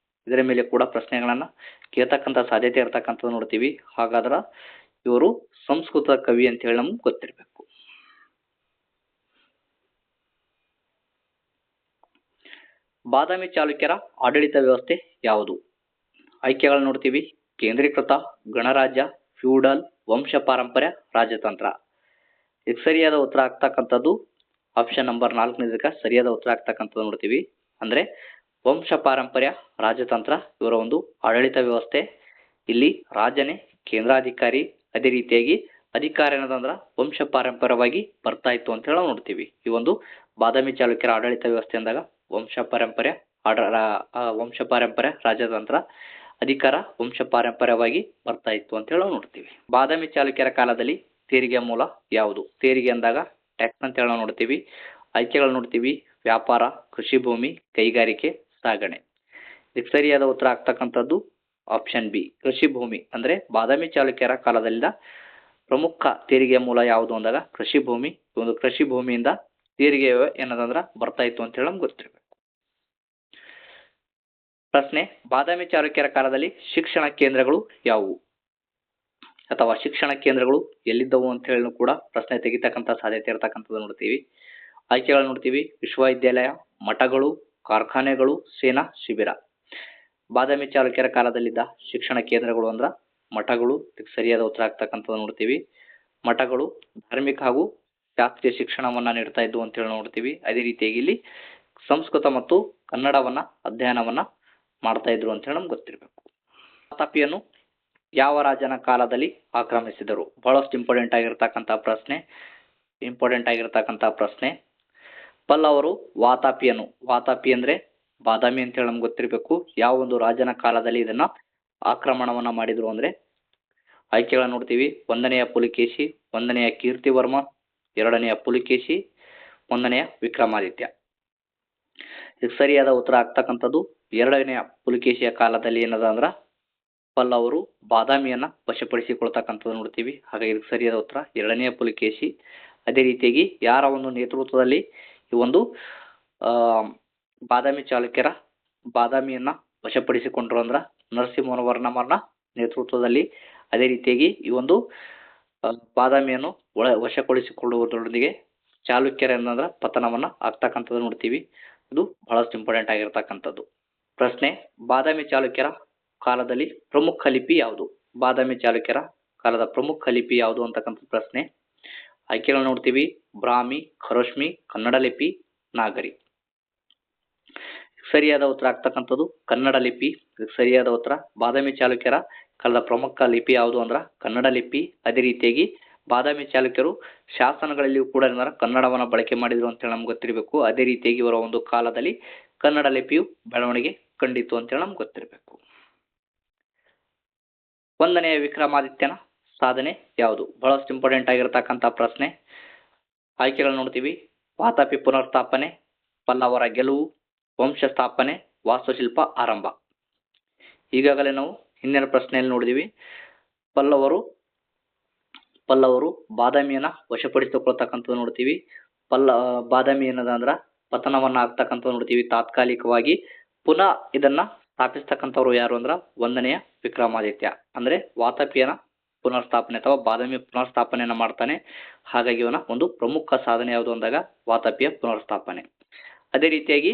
ಇದರ ಮೇಲೆ ಕೂಡ ಪ್ರಶ್ನೆಗಳನ್ನ ಕೇಳ್ತಕ್ಕಂಥ ಸಾಧ್ಯತೆ ಇರ್ತಕ್ಕಂಥದ್ದು ನೋಡ್ತೀವಿ. ಹಾಗಾದ್ರೆ ಇವರು ಸಂಸ್ಕೃತ ಕವಿ ಅಂತ ಹೇಳಿ ನಮ್ಗೆ ಗೊತ್ತಿರಬೇಕು. ಬಾದಾಮಿ ಚಾಲುಕ್ಯರ ಆಡಳಿತ ವ್ಯವಸ್ಥೆ ಯಾವುದು? ಆಯ್ಕೆಗಳನ್ನು ನೋಡ್ತೀವಿ. ಕೇಂದ್ರೀಕೃತ, ಗಣರಾಜ್ಯ, ಫ್ಯೂಡಲ್, ವಂಶ ಪಾರಂಪರ್ಯ, ರಾಜತಂತ್ರ. ಇದಕ್ಕೆ ಸರಿಯಾದ ಉತ್ತರ ಆಗ್ತಕ್ಕಂಥದ್ದು ಆಪ್ಷನ್ ನಂಬರ್ 4 ಸರಿಯಾದ ಉತ್ತರ ಆಗ್ತಕ್ಕಂಥದ್ದು ನೋಡ್ತೀವಿ. ಅಂದ್ರೆ ವಂಶ ಪಾರಂಪರ್ಯ, ರಾಜತಂತ್ರ ಇವರ ಒಂದು ಆಡಳಿತ ವ್ಯವಸ್ಥೆ. ಇಲ್ಲಿ ರಾಜನೇ ಕೇಂದ್ರಾಧಿಕಾರಿ. ಅದೇ ರೀತಿಯಾಗಿ ಅಧಿಕಾರ ಏನದಂದ್ರ ವಂಶ ಪಾರಂಪರ್ಯವಾಗಿ ಬರ್ತಾ ಇತ್ತು ಅಂತ ಹೇಳಿ ನೋಡ್ತೀವಿ. ಈ ಒಂದು ಬಾದಾಮಿ ಚಾಲುಕ್ಯರ ಆಡಳಿತ ವ್ಯವಸ್ಥೆ ಅಂದಾಗ ವಂಶ ಪಾರಂಪರ್ಯ, ರಾಜತಂತ್ರ, ಅಧಿಕಾರ ವಂಶ ಪಾರಂಪರ್ಯವಾಗಿ ಬರ್ತಾ ಇತ್ತು ಅಂತ ಹೇಳಿ ನೋಡ್ತೀವಿ. ಬಾದಾಮಿ ಚಾಲುಕ್ಯರ ಕಾಲದಲ್ಲಿ ತೆರಿಗೆ ಮೂಲ ಯಾವುದು? ತೆರಿಗೆ ಅಂದಾಗ ಟ್ಯಾಕ್ಸ್ ಅಂತ ಹೇಳಿ ನೋಡ್ತೀವಿ. ಆಯ್ಕೆಗಳು ನೋಡ್ತೀವಿ. ವ್ಯಾಪಾರ, ಕೃಷಿ ಭೂಮಿ, ಕೈಗಾರಿಕೆ, ಸಾಗಣೆ. ಇದಕ್ಕೆ ಸರಿಯಾದ ಉತ್ತರ ಆಗ್ತಕ್ಕಂಥದ್ದು ಆಪ್ಷನ್ ಬಿ ಕೃಷಿ ಭೂಮಿ. ಅಂದ್ರೆ ಬಾದಾಮಿ ಚಾಲುಕ್ಯರ ಕಾಲದಲ್ಲಿನ ಪ್ರಮುಖ ತೆರಿಗೆ ಮೂಲ ಯಾವುದು ಅಂದಾಗ ಕೃಷಿ ಭೂಮಿ. ಒಂದು ಕೃಷಿ ಭೂಮಿಯಿಂದ ತೆರಿಗೆ ಏನದಂದ್ರ ಬರ್ತಾ ಇತ್ತು ಅಂತ ಹೇಳಿ ನಮ್ಗೆ ಗೊತ್ತಿರಬೇಕು. ಪ್ರಶ್ನೆ. ಬಾದಾಮಿ ಚಾಲುಕ್ಯರ ಕಾಲದಲ್ಲಿ ಶಿಕ್ಷಣ ಕೇಂದ್ರಗಳು ಯಾವುವು ಅಥವಾ ಶಿಕ್ಷಣ ಕೇಂದ್ರಗಳು ಎಲ್ಲಿದ್ದವು ಅಂತ ಹೇಳಿ ಕೂಡ ಪ್ರಶ್ನೆ ತೆಗಿತಕ್ಕಂಥ ಸಾಧ್ಯತೆ ಇರತಕ್ಕಂಥದ್ದು ನೋಡ್ತೀವಿ. ಆಯ್ಕೆಗಳು ನೋಡ್ತೀವಿ. ವಿಶ್ವವಿದ್ಯಾಲಯ, ಮಠಗಳು, ಕಾರ್ಖಾನೆಗಳು, ಸೇನಾ ಶಿಬಿರ. ಬಾದಾಮಿ ಚಾಲುಕ್ಯರ ಕಾಲದಲ್ಲಿದ್ದ ಶಿಕ್ಷಣ ಕೇಂದ್ರಗಳು ಅಂದ್ರ ಮಠಗಳು. ಇದಕ್ಕೆ ಸರಿಯಾದ ಉತ್ತರ ಆಗ್ತಕ್ಕಂಥದ್ದು ನೋಡ್ತೀವಿ. ಮಠಗಳು ಧಾರ್ಮಿಕ ಹಾಗೂ ಶಾಸ್ತ್ರೀಯ ಶಿಕ್ಷಣವನ್ನ ನೀಡ್ತಾ ಇದ್ವು ಅಂತ ಹೇಳಿ ನೋಡ್ತೀವಿ. ಅದೇ ರೀತಿಯಾಗಿ ಇಲ್ಲಿ ಸಂಸ್ಕೃತ ಮತ್ತು ಕನ್ನಡವನ್ನ ಅಧ್ಯಯನವನ್ನ ಮಾಡ್ತಾ ಇದ್ರು ಅಂತ ಹೇಳಿ ನಮ್ಗೆ ಗೊತ್ತಿರಬೇಕು. ವಾತಾಪಿಯನ್ನು ಯಾವ ರಾಜನ ಕಾಲದಲ್ಲಿ ಆಕ್ರಮಿಸಿದರು? ಬಹಳಷ್ಟು ಇಂಪಾರ್ಟೆಂಟ್ ಆಗಿರ್ತಕ್ಕಂಥ ಪ್ರಶ್ನೆ. ಪಲ್ಲವರು ವಾತಾಪಿಯನ್ನು, ವಾತಾಪಿ ಅಂದ್ರೆ ಬಾದಾಮಿ ಅಂತ ಹೇಳಿ ನಮ್ಗೆ ಗೊತ್ತಿರಬೇಕು, ಯಾವ ಒಂದು ರಾಜನ ಕಾಲದಲ್ಲಿ ಇದನ್ನ ಆಕ್ರಮಣವನ್ನ ಮಾಡಿದ್ರು ಅಂದ್ರೆ ಆಯ್ಕೆಗಳನ್ನ ನೋಡ್ತೀವಿ. 1ನೆಯ ಪುಲಿಕೇಶಿ, 1ನೆಯ ಕೀರ್ತಿವರ್ಮ, 2ನೆಯ ಪುಲಿಕೇಶಿ, 1ನೆಯ ವಿಕ್ರಮಾದಿತ್ಯ. ಇದಕ್ಕೆ ಸರಿಯಾದ ಉತ್ತರ ಆಗ್ತಕ್ಕಂಥದ್ದು 2ನೆಯ ಪುಲಿಕೇಶಿಯ ಕಾಲದಲ್ಲಿ ಏನದ ಅಂದ್ರ ಪಲ್ಲವರು ಬಾದಾಮಿಯನ್ನ ವಶಪಡಿಸಿಕೊಳ್ತಕ್ಕಂಥದ್ದು ನೋಡ್ತೀವಿ. ಹಾಗಾಗಿ ಇದಕ್ಕೆ ಸರಿಯಾದ ಉತ್ತರ 2ನೆಯ ಪುಲಿಕೇಶಿ. ಅದೇ ರೀತಿಯಾಗಿ ಯಾರ ಒಂದು ನೇತೃತ್ವದಲ್ಲಿ ಈ ಒಂದು ಬಾದಾಮಿ ಚಾಲುಕ್ಯರ ಬಾದಾಮಿಯನ್ನ ವಶಪಡಿಸಿಕೊಂಡ್ರು ಅಂದ್ರ ನರಸಿಂಹವರ್ಮನ ನೇತೃತ್ವದಲ್ಲಿ. ಅದೇ ರೀತಿಯಾಗಿ ಈ ಒಂದು ಬಾದಾಮಿಯನ್ನು ವಶಪಡಿಸಿಕೊಳ್ಳುವುದರೊಂದಿಗೆ ಚಾಲುಕ್ಯರ ಏನಂದ್ರ ಪತನವನ್ನ ಆಗ್ತಕ್ಕಂಥದ್ದು ನೋಡ್ತೀವಿ. ಇದು ಬಹಳಷ್ಟು ಇಂಪಾರ್ಟೆಂಟ್ ಆಗಿರ್ತಕ್ಕಂಥದ್ದು ಪ್ರಶ್ನೆ. ಬಾದಾಮಿ ಚಾಲುಕ್ಯರ ಕಾಲದಲ್ಲಿ ಪ್ರಮುಖ ಲಿಪಿ ಯಾವುದು? ಬಾದಾಮಿ ಚಾಲುಕ್ಯರ ಕಾಲದ ಪ್ರಮುಖ ಲಿಪಿ ಯಾವುದು ಅಂತಕ್ಕಂಥ ಪ್ರಶ್ನೆ. ಆಯ್ಕೆಗಳು ನೋಡ್ತೀವಿ. ಬ್ರಾಹ್ಮಿ, ಖರೋಷ್ಮಿ, ಕನ್ನಡ ಲಿಪಿ, ನಾಗರಿ. ಸರಿಯಾದ ಉತ್ತರ ಆಗ್ತಕ್ಕಂಥದ್ದು ಕನ್ನಡ ಲಿಪಿ. ಸರಿಯಾದ ಉತ್ತರ. ಬಾದಾಮಿ ಚಾಲುಕ್ಯರ ಕಾಲದ ಪ್ರಮುಖ ಲಿಪಿ ಯಾವುದು ಅಂದ್ರ ಕನ್ನಡ ಲಿಪಿ. ಅದೇ ರೀತಿಯಾಗಿ ಬಾದಾಮಿ ಚಾಲುಕ್ಯರು ಶಾಸನಗಳಲ್ಲಿಯೂ ಕೂಡ ಕನ್ನಡವನ್ನ ಬಳಕೆ ಮಾಡಿದ್ರು ಅಂತೇಳಿ ನಮ್ಗೆ ಗೊತ್ತಿರಬೇಕು. ಅದೇ ರೀತಿಯಾಗಿ ಇವರ ಒಂದು ಕಾಲದಲ್ಲಿ ಕನ್ನಡ ಲಿಪಿಯು ಬೆಳವಣಿಗೆ ಕಂಡಿತು ಅಂತೇಳಿ ನಮ್ಗೆ ಗೊತ್ತಿರಬೇಕು. 1ನೆಯ ವಿಕ್ರಮಾದಿತ್ಯನ ಸಾಧನೆ ಯಾವುದು? ಬಹಳಷ್ಟು ಇಂಪಾರ್ಟೆಂಟ್ ಆಗಿರತಕ್ಕಂಥ ಪ್ರಶ್ನೆ. ಆಯ್ಕೆಗಳನ್ನು ನೋಡ್ತೀವಿ. ವಾತಾಪಿ ಪುನರ್ಸ್ಥಾಪನೆ, ಪಲ್ಲವರ ಗೆಲುವು, ವಂಶ ಸ್ಥಾಪನೆ, ವಾಸ್ತುಶಿಲ್ಪ ಆರಂಭ. ಈಗಾಗಲೇ ನಾವು ಹಿಂದಿನ ಪ್ರಶ್ನೆಯಲ್ಲಿ ನೋಡಿದೀವಿ. ಪಲ್ಲವರು ಬಾದಾಮಿಯನ್ನ ವಶಪಡಿಸಿಕೊಳ್ತಕ್ಕಂಥದ್ದು ನೋಡ್ತೀವಿ. ಬಾದಾಮಿ ಏನದ ಅಂದ್ರ ಪತನವನ್ನ ಆಗ್ತಕ್ಕಂಥದ್ದು ನೋಡ್ತೀವಿ ತಾತ್ಕಾಲಿಕವಾಗಿ. ಪುನಃ ಇದನ್ನ ಸ್ಥಾಪಿಸ್ತಕ್ಕಂಥವ್ರು ಯಾರು ಅಂದ್ರ 1ನೆಯ ವಿಕ್ರಮಾದಿತ್ಯ. ಅಂದ್ರೆ ವಾತಾಪಿಯನ ಪುನರ್ಸ್ಥಾಪನೆ ಅಥವಾ ಬಾದಾಮಿ ಪುನರ್ಸ್ಥಾಪನೆಯನ್ನ ಮಾಡ್ತಾನೆ. ಹಾಗಾಗಿ ಇವನ ಒಂದು ಪ್ರಮುಖ ಸಾಧನೆ ಯಾವುದು ಅಂದಾಗ ವಾತಾಪಿಯ ಪುನರ್ಸ್ಥಾಪನೆ. ಅದೇ ರೀತಿಯಾಗಿ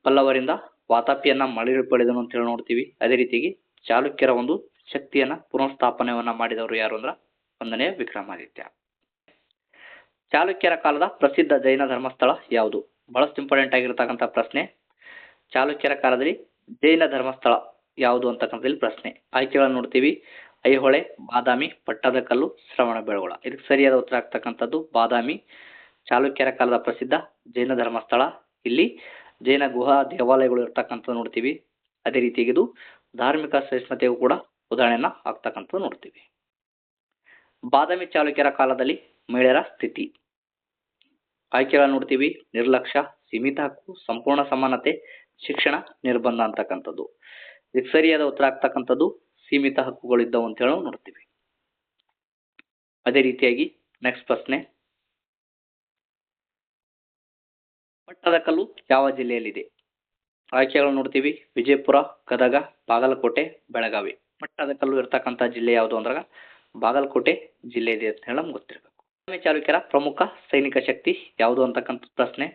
ಪಲ್ಲವರಿಂದ ವಾತಾಪಿಯನ್ನ ಮರಳಿ ಪಡೆದನು ಅಂತ ಹೇಳಿ ನೋಡ್ತೀವಿ. ಅದೇ ರೀತಿಯಾಗಿ ಚಾಲುಕ್ಯರ ಒಂದು ಶಕ್ತಿಯನ್ನ ಪುನರ್ಸ್ಥಾಪನೆಯನ್ನ ಮಾಡಿದವರು ಯಾರು ಅಂದ್ರ 1ನೆಯ ವಿಕ್ರಮಾದಿತ್ಯ. ಚಾಲುಕ್ಯರ ಕಾಲದ ಪ್ರಸಿದ್ಧ ಜೈನ ಧರ್ಮಸ್ಥಳ ಯಾವುದು? ಬಹಳಷ್ಟು ಇಂಪಾರ್ಟೆಂಟ್ ಆಗಿರತಕ್ಕಂಥ ಪ್ರಶ್ನೆ. ಚಾಲುಕ್ಯರ ಕಾಲದಲ್ಲಿ ಜೈನ ಧರ್ಮಸ್ಥಳ ಯಾವುದು ಅಂತಕ್ಕಂಥದ್ದು ಪ್ರಶ್ನೆ. ಆಯ್ಕೆಗಳನ್ನು ನೋಡ್ತೀವಿ. ಐಹೊಳೆ, ಬಾದಾಮಿ, ಪಟ್ಟದಕಲ್ಲು, ಶ್ರವಣಬೆಳಗೊಳ. ಇದಕ್ಕೆ ಸರಿಯಾದ ಉತ್ತರ ಆಗ್ತಕ್ಕಂಥದ್ದು ಬಾದಾಮಿ. ಚಾಲುಕ್ಯರ ಕಾಲದ ಪ್ರಸಿದ್ಧ ಜೈನ ಧರ್ಮಸ್ಥಳ. ಇಲ್ಲಿ ಜೈನ ಗುಹಾ ದೇವಾಲಯಗಳು ಇರ್ತಕ್ಕಂಥದ್ದು ನೋಡ್ತೀವಿ. ಅದೇ ರೀತಿಯಾಗಿ ಇದು ಧಾರ್ಮಿಕ ಸಹಿಷ್ಣುತೆಗೂ ಕೂಡ ಉದಾಹರಣೆಯನ್ನ ಆಗ್ತಕ್ಕಂಥದ್ದು ನೋಡ್ತೀವಿ. ಬಾದಾಮಿ ಚಾಲುಕ್ಯರ ಕಾಲದಲ್ಲಿ ಮಹಿಳೆಯರ ಸ್ಥಿತಿ. ಆಯ್ಕೆಗಳನ್ನು ನೋಡ್ತೀವಿ. ನಿರ್ಲಕ್ಷ್ಯ, ಸೀಮಿತ ಹಕ್ಕು, ಸಂಪೂರ್ಣ ಸಮಾನತೆ, ಶಿಕ್ಷಣ, ನಿರ್ಬಂಧ ಅಂತಕ್ಕಂಥದ್ದು. ಇದಕ್ಕೆ ಸರಿಯಾದ ಉತ್ತರ ಆಗ್ತಕ್ಕಂಥದ್ದು ಸೀಮಿತ ಹಕ್ಕುಗಳು ಇದ್ದವು ಅಂತ ಹೇಳಿ ನೋಡ್ತೀವಿ. ಅದೇ ರೀತಿಯಾಗಿ ನೆಕ್ಸ್ಟ್ ಪ್ರಶ್ನೆ. ಪಟ್ಟದಕಲ್ಲು ಯಾವ ಜಿಲ್ಲೆಯಲ್ಲಿದೆ? ಆಯ್ಕೆಗಳನ್ನು ನೋಡ್ತೀವಿ. ವಿಜಯಪುರ, ಗದಗ, ಬಾಗಲಕೋಟೆ, ಬೆಳಗಾವಿ. ಪಟ್ಟದಕಲ್ಲು ಇರ್ತಕ್ಕಂಥ ಜಿಲ್ಲೆ ಯಾವುದು ಅಂದಾಗ ಬಾಗಲಕೋಟೆ ಜಿಲ್ಲೆ ಇದೆ ಅಂತ ಹೇಳಿ ನಮ್ಗೆ ಗೊತ್ತಿರಬೇಕು. ಬಾದಾಮಿ ಚಾಲುಕ್ಯರ ಪ್ರಮುಖ ಸೈನಿಕ ಶಕ್ತಿ ಯಾವುದು ಅಂತಕ್ಕಂಥ ಪ್ರಶ್ನೆ.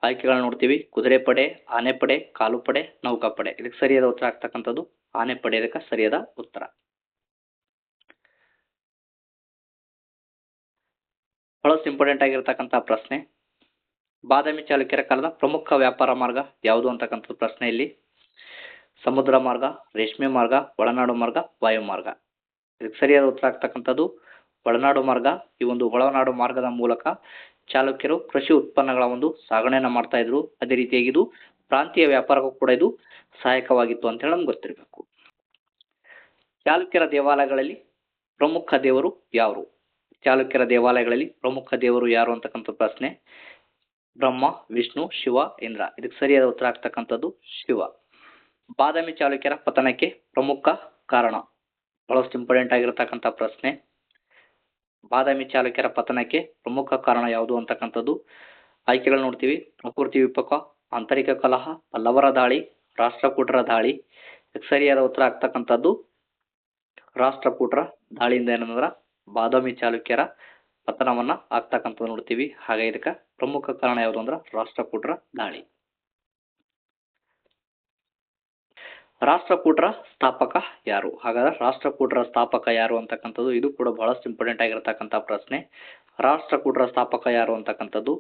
ಆಯ್ಕೆಗಳನ್ನ ನೋಡ್ತೀವಿ. ಕುದುರೆಪಡೆ, ಆನೆಪಡೆ, ಕಾಲುಪಡೆ, ನೌಕಾಪಡೆ. ಇದಕ್ಕೆ ಸರಿಯಾದ ಉತ್ತರ ಆಗ್ತಕ್ಕಂಥದ್ದು ಆನೆಪಡೆ. ಇದಕ್ಕೆ ಸರಿಯಾದ ಉತ್ತರ. ಬಹಳಷ್ಟು ಇಂಪಾರ್ಟೆಂಟ್ ಆಗಿರತಕ್ಕಂಥ ಪ್ರಶ್ನೆ. ಬಾದಾಮಿ ಚಾಲುಕ್ಯರ ಕಾಲದ ಪ್ರಮುಖ ವ್ಯಾಪಾರ ಮಾರ್ಗ ಯಾವುದು ಅಂತಕ್ಕಂಥ ಪ್ರಶ್ನೆಯಲ್ಲಿ ಸಮುದ್ರ ಮಾರ್ಗ, ರೇಷ್ಮೆ ಮಾರ್ಗ, ಒಳನಾಡು ಮಾರ್ಗ, ವಾಯು ಮಾರ್ಗ. ಇದಕ್ಕೆ ಸರಿಯಾದ ಉತ್ತರ ಆಗ್ತಕ್ಕಂಥದ್ದು ಒಳನಾಡು ಮಾರ್ಗ. ಈ ಒಂದು ಒಳನಾಡು ಮಾರ್ಗದ ಮೂಲಕ ಚಾಲುಕ್ಯರು ಕೃಷಿ ಉತ್ಪನ್ನಗಳ ಒಂದು ಸಾಗಣೆಯನ್ನ ಮಾಡ್ತಾ ಇದ್ರು. ಅದೇ ರೀತಿಯಾಗಿ ಇದು ಪ್ರಾಂತೀಯ ವ್ಯಾಪಾರಕ್ಕೂ ಕೂಡ ಇದು ಸಹಾಯಕವಾಗಿತ್ತು ಅಂತ ಹೇಳಿ ನಮ್ಗೆ ಗೊತ್ತಿರಬೇಕು. ಚಾಲುಕ್ಯರ ದೇವಾಲಯಗಳಲ್ಲಿ ಪ್ರಮುಖ ದೇವರು ಯಾರು? ಚಾಲುಕ್ಯರ ದೇವಾಲಯಗಳಲ್ಲಿ ಪ್ರಮುಖ ದೇವರು ಯಾರು ಅಂತಕ್ಕಂಥ ಪ್ರಶ್ನೆ. ಬ್ರಹ್ಮ, ವಿಷ್ಣು, ಶಿವ, ಇಂದ್ರ. ಇದಕ್ಕೆ ಸರಿಯಾದ ಉತ್ತರ ಆಗ್ತಕ್ಕಂಥದ್ದು ಶಿವ. ಬಾದಾಮಿ ಚಾಲುಕ್ಯರ ಪತನಕ್ಕೆ ಪ್ರಮುಖ ಕಾರಣ. ಬಹಳಷ್ಟು ಇಂಪಾರ್ಟೆಂಟ್ ಆಗಿರತಕ್ಕಂಥ ಪ್ರಶ್ನೆ. ಬಾದಾಮಿ ಚಾಲುಕ್ಯರ ಪತನಕ್ಕೆ ಪ್ರಮುಖ ಕಾರಣ ಯಾವುದು ಅಂತಕ್ಕಂಥದ್ದು ಆಯ್ಕೆಗಳು ನೋಡ್ತೀವಿ. ಪ್ರಕೃತಿ ವಿಕೋಪ, ಆಂತರಿಕ ಕಲಹ, ಪಲ್ಲವರ ದಾಳಿ, ರಾಷ್ಟ್ರಕೂಟರ ದಾಳಿ. ಇದಕ್ಕೆ ಸರಿಯಾದ ಉತ್ತರ ಆಗ್ತಕ್ಕಂಥದ್ದು ರಾಷ್ಟ್ರಕೂಟರ ದಾಳಿಯಿಂದ ಏನಂದ್ರ ಬಾದಾಮಿ ಚಾಲುಕ್ಯರ ಪತನವನ್ನ ಆಗ್ತಕ್ಕಂಥದ್ದು ನೋಡ್ತೀವಿ. ಹಾಗೆ ಇದಕ್ಕೆ ಪ್ರಮುಖ ಕಾರಣ ಯಾವುದು ಅಂದ್ರ ರಾಷ್ಟ್ರಕೂಟರ ದಾಳಿ. ರಾಷ್ಟ್ರಕೂಟರ ಸ್ಥಾಪಕ ಯಾರು? ಹಾಗಾದ್ರೆ ರಾಷ್ಟ್ರಕೂಟರ ಸ್ಥಾಪಕ ಯಾರು ಅಂತಕ್ಕಂಥದ್ದು ಇದು ಕೂಡ ಬಹಳಷ್ಟು ಇಂಪಾರ್ಟೆಂಟ್ ಆಗಿರತಕ್ಕಂಥ ಪ್ರಶ್ನೆ. ರಾಷ್ಟ್ರಕೂಟರ ಸ್ಥಾಪಕ ಯಾರು ಅಂತಕ್ಕಂಥದ್ದು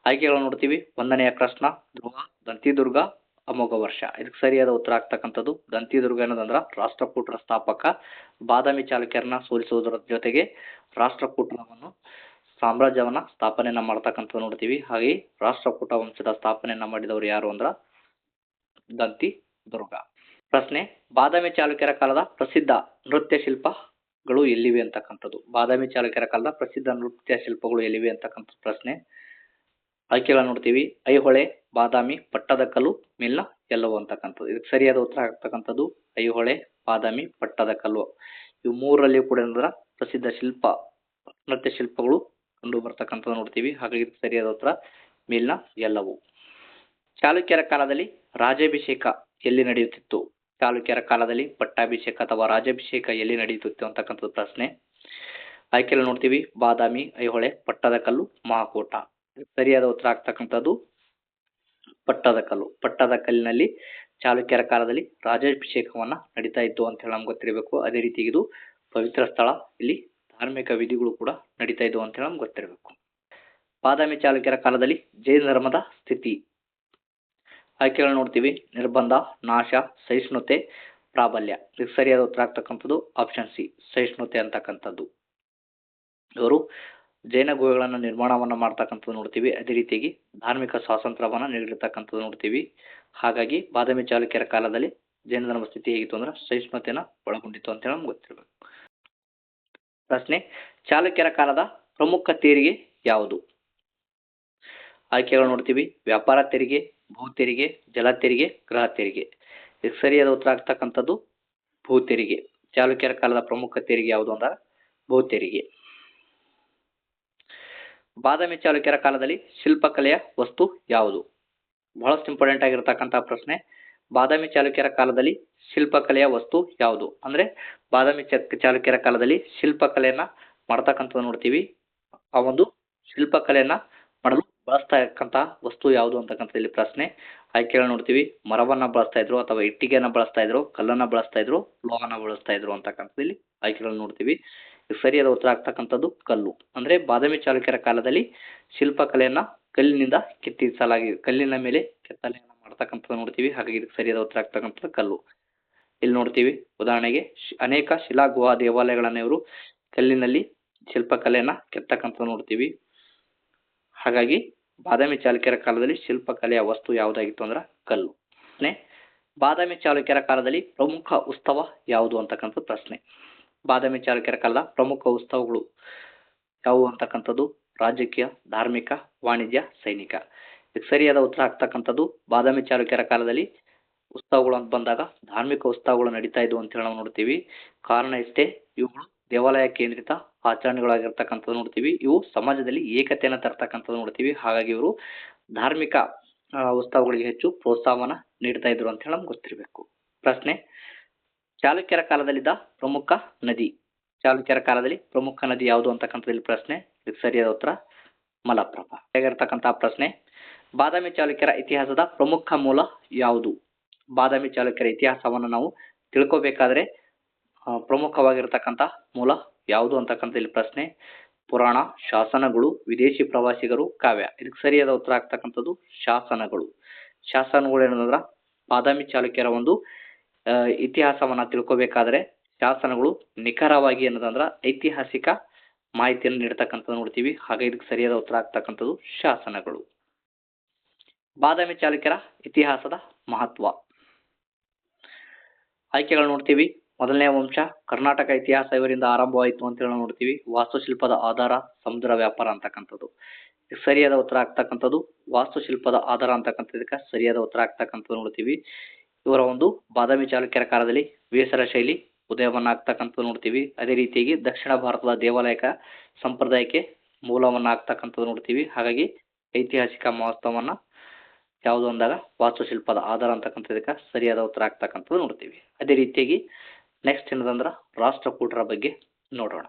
ಆಯ್ಕೆಗಳನ್ನು ನೋಡ್ತೀವಿ. 1ನೆಯ ಕೃಷ್ಣ, ಧ್ರುವ, ದಂತಿದುರ್ಗ, ಅಮೋಘ ವರ್ಷ. ಇದಕ್ಕೆ ಸರಿಯಾದ ಉತ್ತರ ಆಗ್ತಕ್ಕಂಥದ್ದು ದಂತಿದುರ್ಗ ಅನ್ನೋದಂದ್ರ ರಾಷ್ಟ್ರಕೂಟರ ಸ್ಥಾಪಕ ಬಾದಾಮಿ ಚಾಲುಕ್ಯರನ್ನ ಸೋಲಿಸುವುದರ ಜೊತೆಗೆ ರಾಷ್ಟ್ರಕೂಟರವನ್ನು ಸಾಮ್ರಾಜ್ಯವನ್ನ ಸ್ಥಾಪನೆಯನ್ನ ಮಾಡ್ತಕ್ಕಂಥದ್ದು ನೋಡ್ತೀವಿ. ಹಾಗೆ ರಾಷ್ಟ್ರಕೂಟ ವಂಶದ ಸ್ಥಾಪನೆಯನ್ನ ಮಾಡಿದವರು ಯಾರು ಅಂದ್ರ ದಂತಿದುರ್ಗ. ಪ್ರಶ್ನೆ, ಬಾದಾಮಿ ಚಾಲುಕ್ಯರ ಕಾಲದ ಪ್ರಸಿದ್ಧ ನೃತ್ಯ ಶಿಲ್ಪಗಳು ಎಲ್ಲಿವೆ ಅಂತಕ್ಕಂಥದ್ದು. ಬಾದಾಮಿ ಚಾಲುಕ್ಯರ ಕಾಲದ ಪ್ರಸಿದ್ಧ ನೃತ್ಯ ಶಿಲ್ಪಗಳು ಎಲ್ಲಿವೆ ಅಂತಕ್ಕಂಥ ಪ್ರಶ್ನೆ. ಆಯ್ಕೆಗಳನ್ನ ನೋಡ್ತೀವಿ. ಐಹೊಳೆ, ಬಾದಾಮಿ, ಪಟ್ಟದಕಲ್ಲು, ಮಿಲ್ನ, ಎಲ್ಲವು ಅಂತಕ್ಕಂಥದ್ದು. ಇದಕ್ಕೆ ಸರಿಯಾದ ಉತ್ತರ ಆಗ್ತಕ್ಕಂಥದ್ದು ಐಹೊಳೆ, ಬಾದಾಮಿ, ಪಟ್ಟದಕಲ್ಲು. ಇವು ಮೂರರಲ್ಲಿ ಕೂಡ ಏನಂದ್ರ ಪ್ರಸಿದ್ಧ ನೃತ್ಯ ಶಿಲ್ಪಗಳು ಕಂಡು ಬರ್ತಕ್ಕಂಥದ್ದು ನೋಡ್ತೀವಿ. ಹಾಗಾಗಿ ಇದಕ್ಕೆ ಸರಿಯಾದ ಉತ್ತರ ಮಿಲ್ನ, ಎಲ್ಲವು. ಚಾಲುಕ್ಯರ ಕಾಲದಲ್ಲಿ ರಾಜಾಭಿಷೇಕ ಎಲ್ಲಿ ನಡೆಯುತ್ತಿತ್ತು. ಚಾಲುಕ್ಯರ ಕಾಲದಲ್ಲಿ ಪಟ್ಟಾಭಿಷೇಕ ಅಥವಾ ರಾಜಾಭಿಷೇಕ ಎಲ್ಲಿ ನಡೆಯುತ್ತಿತ್ತು ಅಂತಕ್ಕಂಥದ್ದು ಪ್ರಶ್ನೆ. ಆಯ್ಕೆಗಳು ನೋಡ್ತೀವಿ. ಬಾದಾಮಿ, ಐಹೊಳೆ, ಪಟ್ಟದಕಲ್ಲು, ಮಹಾಕೂಟ. ಸರಿಯಾದ ಉತ್ತರ ಆಗ್ತಕ್ಕಂಥದ್ದು ಪಟ್ಟದಕಲ್ಲು. ಪಟ್ಟದಕಲ್ಲಿನಲ್ಲಿ ಚಾಲುಕ್ಯರ ಕಾಲದಲ್ಲಿ ರಾಜಾಭಿಷೇಕವನ್ನ ನಡೀತಾ ಇತ್ತು ಅಂತ ಹೇಳಿ ನಮ್ಗೆ ಗೊತ್ತಿರಬೇಕು. ಅದೇ ರೀತಿ ಇದು ಪವಿತ್ರ ಸ್ಥಳ, ಇಲ್ಲಿ ಧಾರ್ಮಿಕ ವಿಧಿಗಳು ಕೂಡ ನಡೀತಾ ಇದ್ವು ಅಂತ ಹೇಳಿ ನಮ್ಗೆ ಗೊತ್ತಿರಬೇಕು. ಬಾದಾಮಿ ಚಾಲುಕ್ಯರ ಕಾಲದಲ್ಲಿ ಜೈನ ಧರ್ಮದ ಸ್ಥಿತಿ. ಆಯ್ಕೆಗಳು ನೋಡ್ತೀವಿ. ನಿರ್ಬಂಧ, ನಾಶ, ಸಹಿಷ್ಣುತೆ, ಪ್ರಾಬಲ್ಯ. ಇದಕ್ಕೆ ಸರಿಯಾದ ಉತ್ತರ ಆಗ್ತಕ್ಕಂಥದ್ದು ಆಪ್ಷನ್ ಸಿ, ಸಹಿಷ್ಣುತೆ ಅಂತಕ್ಕಂಥದ್ದು. ಇವರು ಜೈನ ಗುಹೆಗಳನ್ನು ನಿರ್ಮಾಣವನ್ನ ಮಾಡ್ತಕ್ಕಂಥದ್ದು ನೋಡ್ತೀವಿ. ಅದೇ ರೀತಿಯಾಗಿ ಧಾರ್ಮಿಕ ಸ್ವಾತಂತ್ರ್ಯವನ್ನ ನೀಡಿರ್ತಕ್ಕಂಥದ್ದು ನೋಡ್ತೀವಿ. ಹಾಗಾಗಿ ಬಾದಾಮಿ ಚಾಲುಕ್ಯರ ಕಾಲದಲ್ಲಿ ಜೈನ ಧರ್ಮ ಸ್ಥಿತಿ ಹೇಗಿತ್ತು ಅಂದ್ರೆ ಸಹಿಷ್ಣುತೆಯನ್ನ ಒಳಗೊಂಡಿತ್ತು ಅಂತ ಹೇಳಿ ನಮ್ಗೆ ಗೊತ್ತಿರಬೇಕು. ಪ್ರಶ್ನೆ, ಚಾಲುಕ್ಯರ ಕಾಲದ ಪ್ರಮುಖ ತೆರಿಗೆ ಯಾವುದು. ಆಯ್ಕೆಗಳು ನೋಡ್ತೀವಿ. ವ್ಯಾಪಾರ ತೆರಿಗೆ, ಭೂ ತೆರಿಗೆ, ಜಲ ತೆರಿಗೆ, ಗೃಹ ತೆರಿಗೆ. ಇದಕ್ಕೆ ಸರಿಯಾದ ಉತ್ತರ ಆಗ್ತಕ್ಕಂಥದ್ದು ಭೂ ತೆರಿಗೆ. ಚಾಲುಕ್ಯರ ಕಾಲದ ಪ್ರಮುಖ ತೆರಿಗೆ ಯಾವುದು ಅಂದ್ರೆ ಭೂ ತೆರಿಗೆ. ಬಾದಾಮಿ ಚಾಲುಕ್ಯರ ಕಾಲದಲ್ಲಿ ಶಿಲ್ಪಕಲೆಯ ವಸ್ತು ಯಾವುದು. ಬಹಳಷ್ಟು ಇಂಪಾರ್ಟೆಂಟ್ ಆಗಿರತಕ್ಕಂತಹ ಪ್ರಶ್ನೆ. ಬಾದಾಮಿ ಚಾಲುಕ್ಯರ ಕಾಲದಲ್ಲಿ ಶಿಲ್ಪಕಲೆಯ ವಸ್ತು ಯಾವುದು ಅಂದ್ರೆ ಬಾದಾಮಿ ಚಾಲುಕ್ಯರ ಕಾಲದಲ್ಲಿ ಶಿಲ್ಪಕಲೆಯನ್ನ ಮಾಡ್ತಕ್ಕಂಥದ್ದು ನೋಡ್ತೀವಿ. ಆ ಒಂದು ಶಿಲ್ಪಕಲೆಯನ್ನ ಮಾಡಲು ಬಳಸ್ತಾ ಇರ್ತಕ್ಕಂತಹ ವಸ್ತು ಯಾವುದು ಅಂತಕ್ಕಂಥ ಇಲ್ಲಿ ಪ್ರಶ್ನೆ. ಆಯ್ಕೆಗಳು ನೋಡ್ತೀವಿ. ಮರವನ್ನ ಬಳಸ್ತಾ ಇದ್ರು ಅಥವಾ ಇಟ್ಟಿಗೆಯನ್ನ ಬಳಸ್ತಾ ಇದ್ರು, ಕಲ್ಲನ್ನ ಬಳಸ್ತಾ ಇದ್ರು, ಲೋಹನ ಬಳಸ್ತಾ ಇದ್ರು ಅಂತಕ್ಕಂಥದ್ದು ಇಲ್ಲಿ ಆಯ್ಕೆಗಳನ್ನು ನೋಡ್ತೀವಿ. ಸರಿಯಾದ ಉತ್ತರ ಆಗ್ತಕ್ಕಂಥದ್ದು ಕಲ್ಲು. ಅಂದ್ರೆ ಬಾದಾಮಿ ಚಾಲುಕ್ಯರ ಕಾಲದಲ್ಲಿ ಶಿಲ್ಪಕಲೆಯನ್ನ ಕಲ್ಲಿನಿಂದ ಕಲ್ಲಿನ ಮೇಲೆ ಕೆತ್ತನೆಯನ್ನ ಮಾಡ್ತಕ್ಕಂಥದ್ದು ನೋಡ್ತೀವಿ. ಹಾಗಾಗಿ ಇದಕ್ಕೆ ಸರಿಯಾದ ಉತ್ತರ ಆಗ್ತಕ್ಕಂಥದ್ದು ಕಲ್ಲು. ಇಲ್ಲಿ ನೋಡ್ತೀವಿ. ಉದಾಹರಣೆಗೆ ಅನೇಕ ಶಿಲಾ ಗುಹಾ ದೇವಾಲಯಗಳನ್ನ ಇವರು ಕಲ್ಲಿನಲ್ಲಿ ಶಿಲ್ಪಕಲೆಯನ್ನ ಕೆತ್ತಕ್ಕಂಥದ್ದು ನೋಡ್ತೀವಿ. ಹಾಗಾಗಿ ಬಾದಾಮಿ ಚಾಲುಕ್ಯರ ಕಾಲದಲ್ಲಿ ಶಿಲ್ಪಕಲೆಯ ವಸ್ತು ಯಾವುದಾಗಿತ್ತು ಅಂದ್ರೆ ಕಲ್ಲು. ಬಾದಾಮಿ ಚಾಲುಕ್ಯರ ಕಾಲದಲ್ಲಿ ಪ್ರಮುಖ ಉತ್ಸವ ಯಾವುದು ಅಂತಕ್ಕಂಥ ಪ್ರಶ್ನೆ. ಬಾದಾಮಿ ಚಾಲುಕ್ಯರ ಕಾಲದ ಪ್ರಮುಖ ಉತ್ಸವಗಳು ಯಾವುವು ಅಂತಕ್ಕಂಥದ್ದು ರಾಜಕೀಯ, ಧಾರ್ಮಿಕ, ವಾಣಿಜ್ಯ, ಸೈನಿಕ. ಇದಕ್ಕೆ ಸರಿಯಾದ ಉತ್ತರ ಆಗ್ತಕ್ಕಂಥದ್ದು ಬಾದಾಮಿ ಚಾಲುಕ್ಯರ ಕಾಲದಲ್ಲಿ ಉತ್ಸವಗಳು ಅಂತ ಬಂದಾಗ ಧಾರ್ಮಿಕ ಉತ್ಸವಗಳು ನಡೀತಾ ಇದ್ವು ಅಂತ ಹೇಳಿ ನಾವು ನೋಡ್ತೀವಿ. ಕಾರಣ ಇಷ್ಟೇ, ಇವುಗಳು ದೇವಾಲಯ ಕೇಂದ್ರಿತ ಆಚರಣೆಗಳಾಗಿರ್ತಕ್ಕಂಥದ್ದು ನೋಡ್ತೀವಿ. ಇವು ಸಮಾಜದಲ್ಲಿ ಏಕತೆಯನ್ನು ತರ್ತಕ್ಕಂಥದ್ದು ನೋಡ್ತೀವಿ. ಹಾಗಾಗಿ ಇವರು ಧಾರ್ಮಿಕ ಉತ್ಸವಗಳಿಗೆ ಹೆಚ್ಚು ಪ್ರೋತ್ಸಾಹವನ್ನ ನೀಡ್ತಾ ಇದ್ರು ಅಂತ ಹೇಳಿ ನಮ್ಗೆ ಗೊತ್ತಿರಬೇಕು. ಪ್ರಶ್ನೆ, ಚಾಲುಕ್ಯರ ಕಾಲದಲ್ಲಿದ್ದ ಪ್ರಮುಖ ನದಿ. ಚಾಲುಕ್ಯರ ಕಾಲದಲ್ಲಿ ಪ್ರಮುಖ ನದಿ ಯಾವುದು ಅಂತಕ್ಕಂಥದ್ದು ಪ್ರಶ್ನೆ. ಇದಕ್ಕೆ ಸರಿಯಾದ ಉತ್ತರ ಮಲಪ್ರಭಾ. ಹೇಗಿರ್ತಕ್ಕಂತಹ ಪ್ರಶ್ನೆ. ಬಾದಾಮಿ ಚಾಲುಕ್ಯರ ಇತಿಹಾಸದ ಪ್ರಮುಖ ಮೂಲ ಯಾವುದು. ಬಾದಾಮಿ ಚಾಲುಕ್ಯರ ಇತಿಹಾಸವನ್ನು ನಾವು ತಿಳ್ಕೋಬೇಕಾದ್ರೆ ಪ್ರಮುಖವಾಗಿರ್ತಕ್ಕಂಥ ಮೂಲ ಯಾವುದು ಅಂತಕ್ಕಂಥ ಇಲ್ಲಿ ಪ್ರಶ್ನೆ. ಪುರಾಣ, ಶಾಸನಗಳು, ವಿದೇಶಿ ಪ್ರವಾಸಿಗರು, ಕಾವ್ಯ. ಇದಕ್ಕೆ ಸರಿಯಾದ ಉತ್ತರ ಆಗ್ತಕ್ಕಂಥದ್ದು ಶಾಸನಗಳು. ಶಾಸನಗಳು ಏನಂದ್ರ ಬಾದಾಮಿ ಚಾಲುಕ್ಯರ ಒಂದು ಇತಿಹಾಸವನ್ನ ತಿಳ್ಕೋಬೇಕಾದ್ರೆ ಶಾಸನಗಳು ನಿಖರವಾಗಿ ಏನದಂದ್ರ ಐತಿಹಾಸಿಕ ಮಾಹಿತಿಯನ್ನು ನೀಡ್ತಕ್ಕಂಥದ್ದು ನೋಡ್ತೀವಿ. ಹಾಗೆ ಇದಕ್ಕೆ ಸರಿಯಾದ ಉತ್ತರ ಆಗ್ತಕ್ಕಂಥದ್ದು ಶಾಸನಗಳು. ಬಾದಾಮಿ ಚಾಲುಕ್ಯರ ಇತಿಹಾಸದ ಮಹತ್ವ. ಆಯ್ಕೆಗಳು ನೋಡ್ತೀವಿ. ಮೊದಲನೇ ವಂಶ ಕರ್ನಾಟಕ ಇತಿಹಾಸ ಇವರಿಂದ ಆರಂಭವಾಯಿತು ಅಂತ ಹೇಳಿ ನೋಡ್ತೀವಿ. ವಾಸ್ತುಶಿಲ್ಪದ ಆಧಾರ ಸಮುದ್ರ ವ್ಯಾಪಾರ ಅಂತಕ್ಕಂಥದ್ದು. ಸರಿಯಾದ ಉತ್ತರ ಆಗ್ತಕ್ಕಂಥದ್ದು ವಾಸ್ತುಶಿಲ್ಪದ ಆಧಾರ ಅಂತಕ್ಕಂಥದಕ್ಕೆ ಸರಿಯಾದ ಉತ್ತರ ಆಗ್ತಕ್ಕಂಥದ್ದು ನೋಡ್ತೀವಿ. ಇವರ ಒಂದು ಬಾದಾಮಿ ಚಾಲುಕ್ಯರ ಕಾಲದಲ್ಲಿ ಬೇಸರ ಶೈಲಿ ಉದಯವನ್ನ ಆಗ್ತಕ್ಕಂಥದ್ದು ನೋಡ್ತೀವಿ. ಅದೇ ರೀತಿಯಾಗಿ ದಕ್ಷಿಣ ಭಾರತದ ದೇವಾಲಯಕ ಸಂಪ್ರದಾಯಕ್ಕೆ ಮೂಲವನ್ನ ಆಗ್ತಕ್ಕಂಥದ್ದು ನೋಡ್ತೀವಿ. ಹಾಗಾಗಿ ಐತಿಹಾಸಿಕ ಮಹತ್ವವನ್ನ ಯಾವುದು ಅಂದಾಗ ವಾಸ್ತುಶಿಲ್ಪದ ಆಧಾರ ಅಂತಕ್ಕಂಥದಕ್ಕೆ ಸರಿಯಾದ ಉತ್ತರ ಆಗ್ತಕ್ಕಂಥದ್ದು ನೋಡ್ತೀವಿ. ಅದೇ ರೀತಿಯಾಗಿ ನೆಕ್ಸ್ಟ್ ಏನದಂದ್ರ ರಾಷ್ಟ್ರಕೂಟರ ಬಗ್ಗೆ ನೋಡೋಣ.